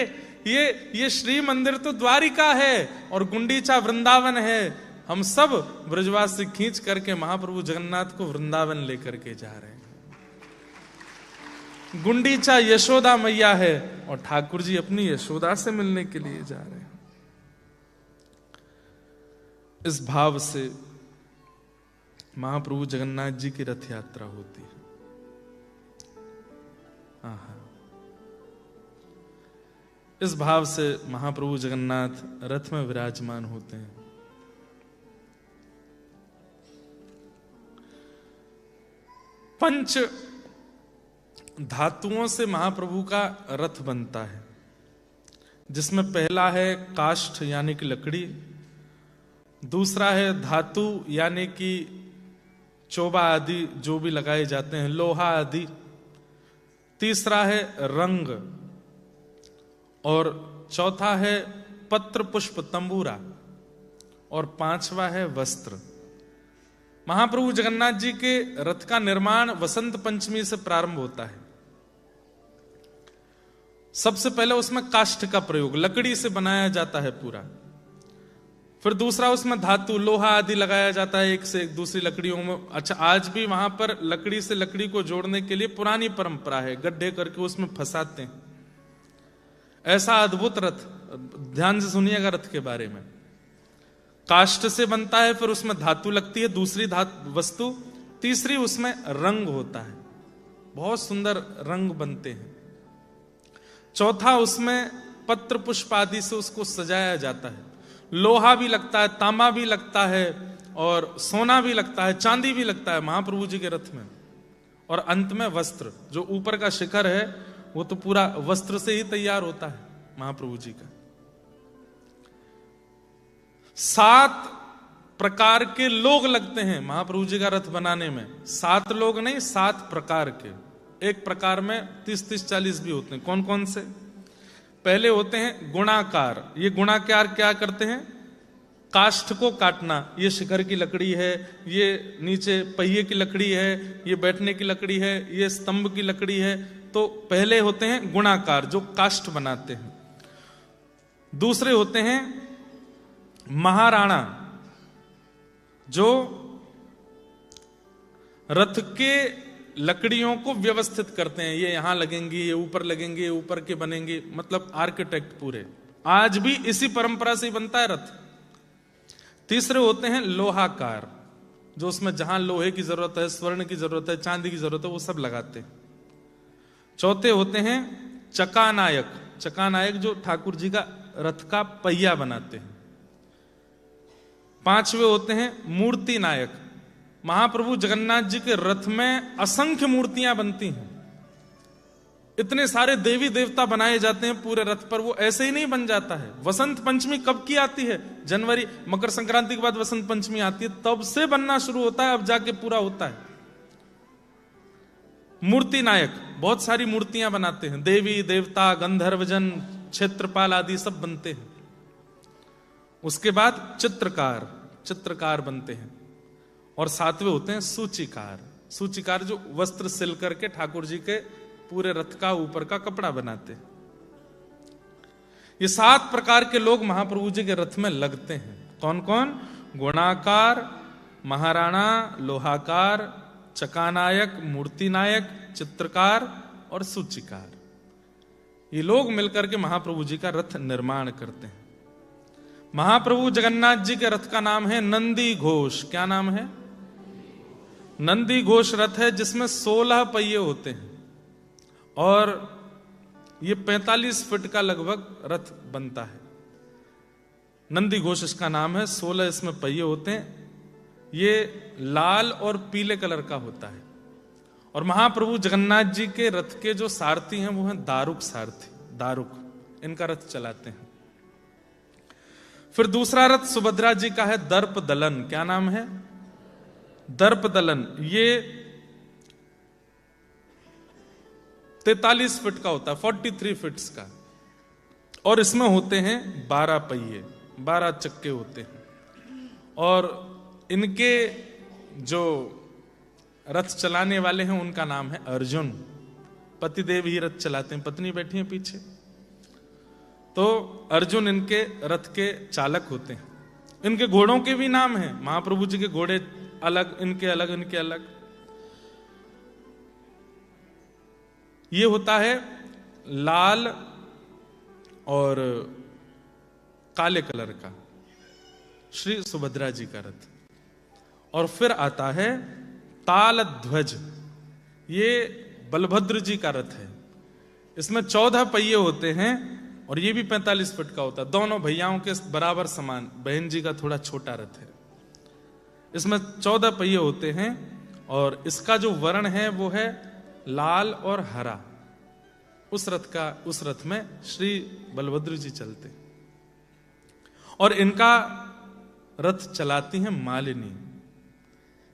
ये श्री मंदिर तो द्वारिका है और गुंडीचा वृंदावन है। हम सब ब्रजवासी खींच करके महाप्रभु जगन्नाथ को वृंदावन लेकर के जा रहे हैं। गुंडीचा यशोदा मैया है और ठाकुर जी अपनी यशोदा से मिलने के लिए जा रहे हैं। इस भाव से महाप्रभु जगन्नाथ जी की रथ यात्रा होती है। इस भाव से महाप्रभु जगन्नाथ रथ में विराजमान होते हैं। पंच धातुओं से महाप्रभु का रथ बनता है, जिसमें पहला है काष्ठ यानी कि लकड़ी, दूसरा है धातु यानी कि चोबा आदि जो भी लगाए जाते हैं, लोहा आदि, तीसरा है रंग, और चौथा है पत्र पुष्प तंबूरा, और पांचवा है वस्त्र। महाप्रभु जगन्नाथ जी के रथ का निर्माण वसंत पंचमी से प्रारंभ होता है। सबसे पहले उसमें काष्ठ का प्रयोग, लकड़ी से बनाया जाता है पूरा। फिर दूसरा उसमें धातु, लोहा आदि लगाया जाता है एक से एक दूसरी लकड़ियों में। अच्छा, आज भी वहां पर लकड़ी से लकड़ी को जोड़ने के लिए पुरानी परंपरा है, गड्ढे करके उसमें फंसाते हैं। ऐसा अद्भुत रथ, ध्यान से सुनिएगा रथ के बारे में। काष्ठ से बनता है, फिर उसमें धातु लगती है, दूसरी वस्तु, तीसरी उसमें रंग होता है, बहुत सुंदर रंग बनते हैं। चौथा उसमें पत्र पुष्प आदि से उसको सजाया जाता है। लोहा भी लगता है, तांबा भी लगता है, और सोना भी लगता है, चांदी भी लगता है महाप्रभु जी के रथ में। और अंत में वस्त्र, जो ऊपर का शिखर है वो तो पूरा वस्त्र से ही तैयार होता है महाप्रभु जी का। 7 प्रकार के लोग लगते हैं महाप्रभु जी का रथ बनाने में। 7 लोग नहीं, 7 प्रकार के। एक प्रकार में 30-40 भी होते हैं। कौन कौन से? पहले होते हैं गुणाकार। ये गुणाकार क्या करते हैं? काष्ठ को काटना। ये शिखर की लकड़ी है, ये नीचे पहिए की लकड़ी है, ये बैठने की लकड़ी है, ये स्तंभ की लकड़ी है। तो पहले होते हैं गुणाकार, जो काष्ठ बनाते हैं। दूसरे होते हैं महाराणा, जो रथ के लकड़ियों को व्यवस्थित करते हैं। ये यहां लगेंगी, ये ऊपर लगेंगे, ऊपर के बनेंगे, मतलब आर्किटेक्ट पूरे। आज भी इसी परंपरा से ही बनता है रथ। तीसरे होते हैं लोहाकार, जो उसमें जहां लोहे की जरूरत है, स्वर्ण की जरूरत है, चांदी की जरूरत है, वो सब लगाते हैं। चौथे होते हैं चकानायक। चकानायक जो ठाकुर जी का रथ का पहिया बनाते हैं। पांचवे होते हैं मूर्ति नायक। महाप्रभु जगन्नाथ जी के रथ में असंख्य मूर्तियां बनती हैं। इतने सारे देवी देवता बनाए जाते हैं पूरे रथ पर। वो ऐसे ही नहीं बन जाता है। वसंत पंचमी कब की आती है? जनवरी, मकर संक्रांति के बाद वसंत पंचमी आती है, तब से बनना शुरू होता है, अब जाके पूरा होता है। मूर्ति नायक बहुत सारी मूर्तियां बनाते हैं। देवी देवता, गंधर्वजन, क्षेत्रपाल आदि सब बनते हैं। उसके बाद चित्रकार बनते हैं। और 7वें होते हैं सूचीकार। सूचीकार जो वस्त्र सिल करके ठाकुर जी के पूरे रथ का ऊपर का कपड़ा बनाते हैं। ये 7 प्रकार के लोग महाप्रभु जी के रथ में लगते हैं। कौन कौन? गुणाकार, महाराणा, लोहाकार, चकानायक, मूर्ति नायक, चित्रकार और सूचीकार। ये लोग मिलकर के महाप्रभु जी का रथ निर्माण करते हैं। महाप्रभु जगन्नाथ जी के रथ का नाम है नंदी घोष। क्या नाम है? नंदी घोष रथ है, जिसमें 16 पहिए होते हैं और ये 45 फीट का लगभग रथ बनता है। नंदी घोष इसका नाम है। 16 इसमें पहिए होते हैं। ये लाल और पीले कलर का होता है। और महाप्रभु जगन्नाथ जी के रथ के जो सारथी हैं वो हैं दारुक सारथी। दारुक इनका रथ चलाते हैं। फिर दूसरा रथ सुभद्रा जी का है दर्प दलन। क्या नाम है? दर्प दलन। ये 43 फीट का होता है, 43 फीट्स का। और इसमें होते हैं 12 पहिए, 12 चक्के होते हैं। और इनके जो रथ चलाने वाले हैं उनका नाम है अर्जुन। पतिदेव ही रथ चलाते हैं, पत्नी बैठी है पीछे। तो अर्जुन इनके रथ के चालक होते हैं। इनके घोड़ों के भी नाम हैं। महाप्रभु जी के घोड़े अलग, इनके अलग, इनके अलग। ये होता है लाल और काले कलर का श्री सुभद्रा जी का रथ। और फिर आता है ताल ध्वज। ये बलभद्र जी का रथ है। इसमें 14 पहिए होते हैं और ये भी 45 फीट का होता है। दोनों भैयाओं के बराबर समान। बहन जी का थोड़ा छोटा रथ है। इसमें 14 पहिए होते हैं और इसका जो वर्ण है वो है लाल और हरा। उस रथ में श्री बलभद्र जी चलते और इनका रथ चलाती हैं मालिनी।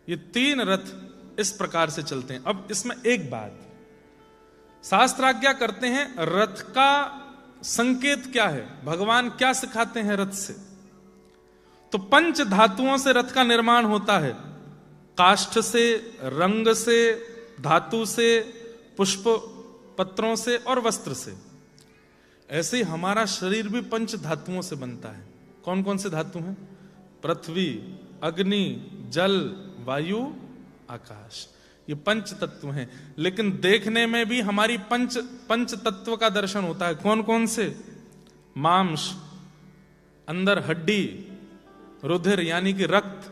ये 3 रथ इस प्रकार से चलते हैं। अब इसमें एक बात, शास्त्राज्ञा करते हैं रथ का संकेत क्या है, भगवान क्या सिखाते हैं रथ से। तो पंच धातुओं से रथ का निर्माण होता है, काष्ठ से, रंग से, धातु से, पुष्प पत्रों से और वस्त्र से। ऐसे ही हमारा शरीर भी पंच धातुओं से बनता है। कौन कौन से धातु हैं? पृथ्वी, अग्नि, जल, वायु, आकाश। ये पंच तत्व हैं। लेकिन देखने में भी हमारी पंच तत्व का दर्शन होता है। कौन कौन से? मांस, अंदर हड्डी, रुधिर यानी कि रक्त,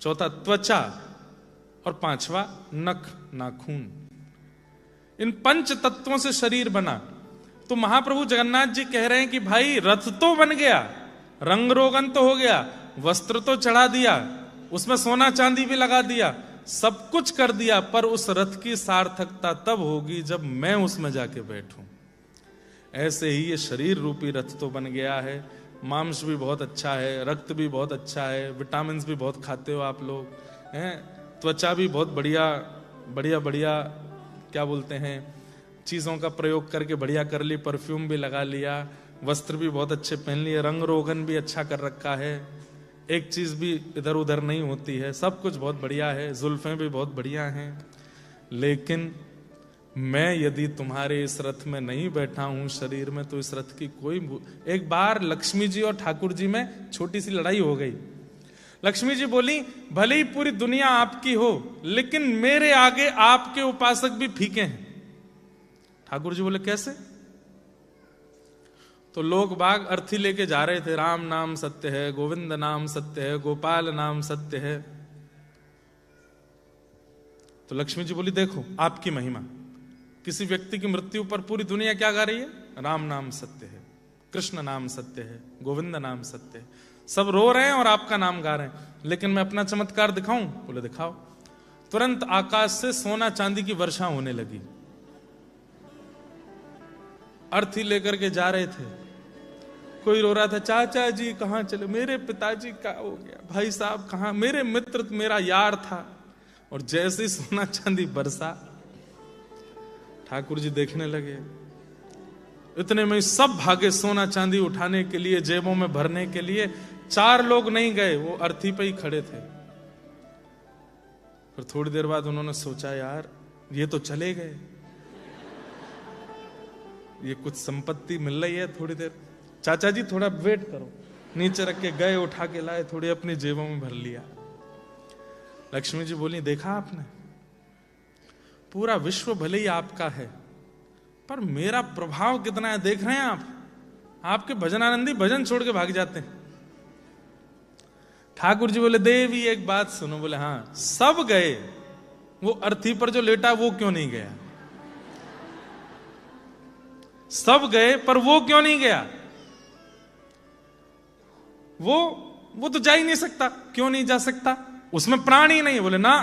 चौथा त्वचा और पांचवा नख, नाखून। इन पंच तत्वों से शरीर बना। तो महाप्रभु जगन्नाथ जी कह रहे हैं कि भाई रथ तो बन गया, रंग रोगन तो हो गया, वस्त्र तो चढ़ा दिया, उसमें सोना चांदी भी लगा दिया, सब कुछ कर दिया, पर उस रथ की सार्थकता तब होगी जब मैं उसमें जाके बैठूं। ऐसे ही ये शरीर रूपी रथ तो बन गया है। मांस भी बहुत अच्छा है, रक्त भी बहुत अच्छा है, विटामिन भी बहुत खाते हो आप लोग हैं, त्वचा भी बहुत बढ़िया बढ़िया बढ़िया क्या बोलते हैं चीजों का प्रयोग करके बढ़िया कर ली, परफ्यूम भी लगा लिया, वस्त्र भी बहुत अच्छे पहन लिए, रंग रोगन भी अच्छा कर रखा है, एक चीज भी इधर उधर नहीं होती है, सब कुछ बहुत बढ़िया है, जुल्फें भी बहुत बढ़िया हैं। लेकिन मैं यदि तुम्हारे इस रथ में नहीं बैठा हूं शरीर में, तो इस रथ की कोई। एक बार लक्ष्मी जी और ठाकुर जी में छोटी सी लड़ाई हो गई। लक्ष्मी जी बोली, भले ही पूरी दुनिया आपकी हो, लेकिन मेरे आगे आपके उपासक भी फीके हैं। ठाकुर जी बोले, कैसे? तो लोग बाग अर्थी लेके जा रहे थे, राम नाम सत्य है, गोविंद नाम सत्य है, गोपाल नाम सत्य है। तो लक्ष्मी जी बोली, देखो आपकी महिमा, किसी व्यक्ति की मृत्यु पर पूरी दुनिया क्या गा रही है? राम नाम सत्य है, कृष्ण नाम सत्य है, गोविंद नाम सत्य है। सब रो रहे हैं और आपका नाम गा रहे हैं। लेकिन मैं अपना चमत्कार दिखाऊं? बोले दिखाओ। तुरंत आकाश से सोना चांदी की वर्षा होने लगी। अर्थी लेकर के जा रहे थे, कोई रो रहा था, चाचा जी कहां चले, मेरे पिताजी का हो गया, भाई साहब कहां, मेरे मित्र मेरा यार था। और जैसे ही सोना चांदी बरसा, ठाकुर जी देखने लगे। इतने में सब भागे सोना चांदी उठाने के लिए, जेबों में भरने के लिए। 4 लोग नहीं गए, वो अर्थी पे ही खड़े थे। फिर थोड़ी देर बाद उन्होंने सोचा, यार ये तो चले गए, ये कुछ संपत्ति मिल रही है, थोड़ी देर चाचा जी थोड़ा वेट करो। नीचे रख के गए, उठा के लाए, थोड़ी अपनी जेबों में भर लिया। लक्ष्मी जी बोली, देखा आपने, पूरा विश्व भले ही आपका है, पर मेरा प्रभाव कितना है देख रहे हैं आप? आपके भजनानंदी भजन छोड़ के भाग जाते हैं। ठाकुर जी बोले, देवी एक बात सुनो। बोले, हाँ। सब गए, वो अर्थी पर जो लेटा वो क्यों नहीं गया? सब गए, पर वो क्यों नहीं गया? वो तो जा ही नहीं सकता। क्यों नहीं जा सकता? उसमें प्राण ही नहीं। बोले, ना,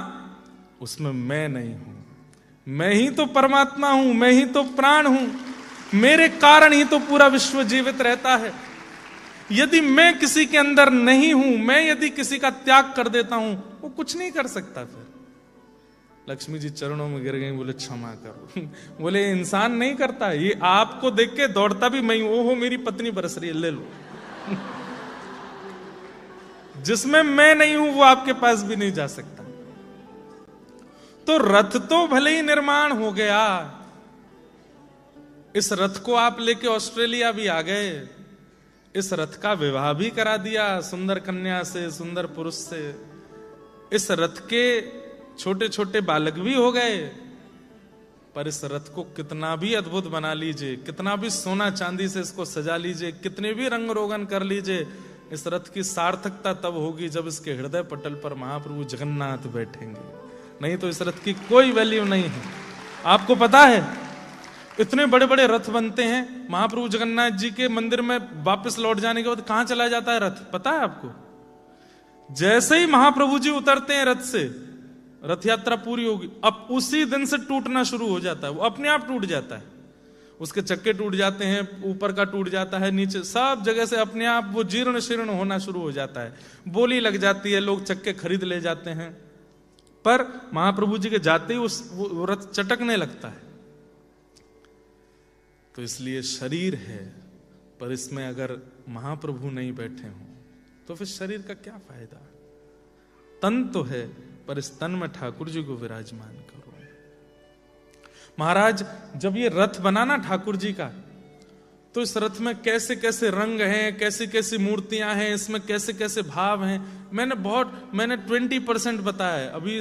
उसमें मैं नहीं हूं, मैं ही तो परमात्मा हूं, मैं ही तो प्राण हूं, मेरे कारण ही तो पूरा विश्व जीवित रहता है। यदि मैं किसी के अंदर नहीं हूं, मैं यदि किसी का त्याग कर देता हूं, वो कुछ नहीं कर सकता। फिर लक्ष्मी जी चरणों में गिर गई, बोले क्षमा करो। बोले, इंसान नहीं करता, ये आपको देख के दौड़ता भी मैं हूं। ओहो मेरी पत्नी बरस रही है, ले लो। जिसमें मैं नहीं हूं वो आपके पास भी नहीं जा सकता। तो रथ तो भले ही निर्माण हो गया, इस रथ को आप लेके ऑस्ट्रेलिया भी आ गए, इस रथ का विवाह भी करा दिया सुंदर कन्या से, सुंदर पुरुष से। इस रथ के छोटे छोटे बालक भी हो गए, पर इस रथ को कितना भी अद्भुत बना लीजिए, कितना भी सोना चांदी से इसको सजा लीजिए, कितने भी रंग रोगन कर लीजिए, इस रथ की सार्थकता तब होगी जब इसके हृदय पटल पर महाप्रभु जगन्नाथ बैठेंगे। नहीं तो इस रथ की कोई वैल्यू नहीं है। आपको पता है, इतने बड़े बड़े रथ बनते हैं, महाप्रभु जगन्नाथ जी के मंदिर में वापस लौट जाने के बाद कहां चला जाता है रथ? पता है आपको? जैसे ही महाप्रभु जी उतरते हैं रथ से, रथ यात्रा पूरी होगी, अब उसी दिन से टूटना शुरू हो जाता है। वो अपने आप टूट जाता है, उसके चक्के टूट जाते हैं, ऊपर का टूट जाता है, नीचे सब जगह से अपने आप वो जीर्ण शीर्ण होना शुरू हो जाता है। बोली लग जाती है, लोग चक्के खरीद ले जाते हैं, पर महाप्रभु जी के जाते ही वो रथ चटकने लगता है। तो इसलिए शरीर है, पर इसमें अगर महाप्रभु नहीं बैठे हों तो फिर शरीर का क्या फायदा? तन तो है, पर इस तन में ठाकुर जी को विराजमान करो। महाराज जब ये रथ बना ना ठाकुर जी का, तो इस रथ में कैसे कैसे रंग हैं, कैसी कैसी मूर्तियां हैं, इसमें कैसे कैसे भाव हैं। मैंने 20% बताया है, अभी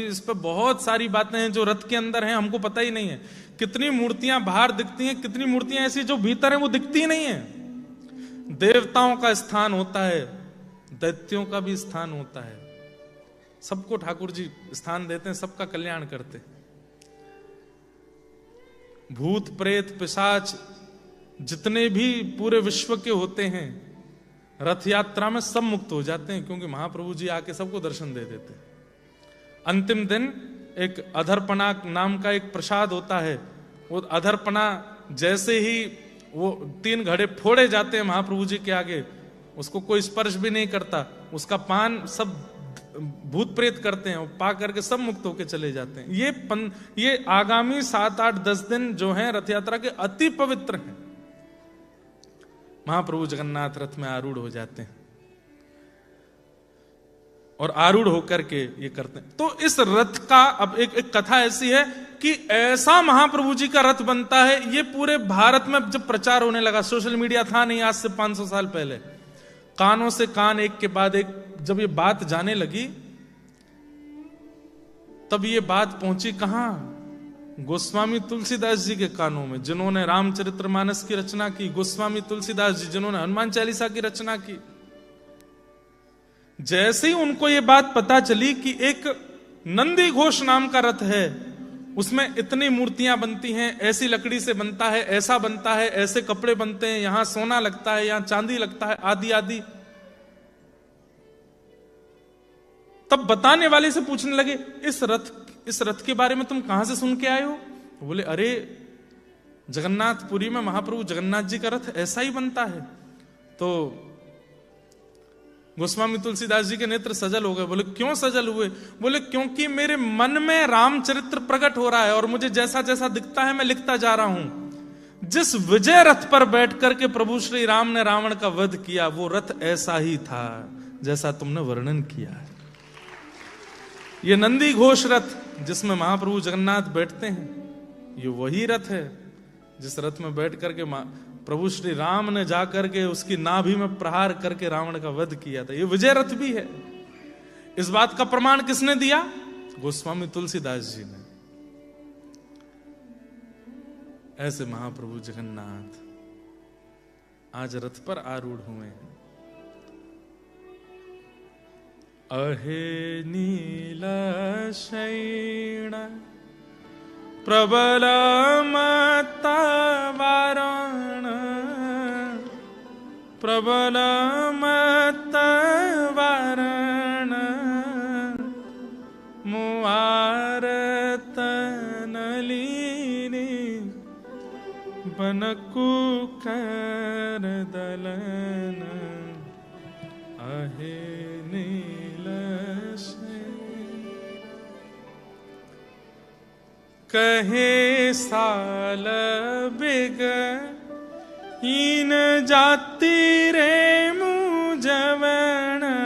इस पे बहुत सारी बातें हैं जो रथ के अंदर हैं, हमको पता ही नहीं है। कितनी मूर्तियां बाहर दिखती हैं, कितनी मूर्तियां ऐसी जो भीतर हैं वो दिखती ही नहीं है। देवताओं का स्थान होता है, दैत्यों का भी स्थान होता है, सबको ठाकुर जी स्थान देते हैं, सबका कल्याण करते हैं। भूत प्रेत पिशाच जितने भी पूरे विश्व के होते हैं, रथ यात्रा में सब मुक्त हो जाते हैं, क्योंकि महाप्रभु जी आके सबको दर्शन दे देते हैं। अंतिम दिन एक अधरपना नाम का एक प्रसाद होता है, वो अधरपना जैसे ही वो 3 घड़े फोड़े जाते हैं महाप्रभु जी के आगे, उसको कोई स्पर्श भी नहीं करता, उसका पान सब भूत प्रेत करते हैं, पा करके सब मुक्त होके चले जाते हैं। ये आगामी 7, 8, 10 दिन जो हैं रथ यात्रा के अति पवित्र हैं। महाप्रभु जगन्नाथ रथ में आरूढ़ हो जाते हैं और आरूढ़ होकर के ये करते हैं। तो इस रथ का अब एक कथा ऐसी है कि ऐसा महाप्रभु जी का रथ बनता है। ये पूरे भारत में जब प्रचार होने लगा, सोशल मीडिया था नहीं आज से 500 साल पहले, कानों से कान एक के बाद एक जब ये बात जाने लगी, तब ये बात पहुंची कहां? गोस्वामी तुलसीदास जी के कानों में, जिन्होंने रामचरितमानस की रचना की, गोस्वामी तुलसीदास जी जिन्होंने हनुमान चालीसा की रचना की। जैसे ही उनको ये बात पता चली कि एक नंदी घोष नाम का रथ है, उसमें इतनी मूर्तियां बनती हैं, ऐसी लकड़ी से बनता है, ऐसा बनता है, ऐसे कपड़े बनते हैं, यहां सोना लगता है, यहां चांदी लगता है, आदि आदि। तब बताने वाले से पूछने लगे, इस रथ के बारे में तुम कहां से सुन के आए हो? बोले, अरे जगन्नाथपुरी में महाप्रभु जगन्नाथ जी का रथ ऐसा ही बनता है। तो गोस्वामी तुलसीदास जी के नेत्र सजल हो गए। बोले, क्यों सजल हुए? बोले, क्योंकि मेरे मन में रामचरित्र प्रकट हो रहा है और मुझे जैसा जैसा दिखता है मैं लिखता जा रहा हूं। जिस विजय रथ पर बैठ करके प्रभु श्री राम ने रावण का वध किया, वो रथ ऐसा ही था जैसा तुमने वर्णन किया है। ये नंदी घोष रथ जिसमें महाप्रभु जगन्नाथ बैठते हैं, ये वही रथ है जिस रथ में बैठ करके प्रभु श्री राम ने जाकर के उसकी नाभि में प्रहार करके रावण का वध किया था। ये विजय रथ भी है। इस बात का प्रमाण किसने दिया? गोस्वामी तुलसीदास जी ने। ऐसे महाप्रभु जगन्नाथ आज रथ पर आरूढ़ हुए हैं। अहे नील शैण प्रबल मतवारण, प्रबल मतवारण, मुआरत नलिनी बनकुकर दलन। अहे नील कहे साल बिग हीन जाति रे मुझवन,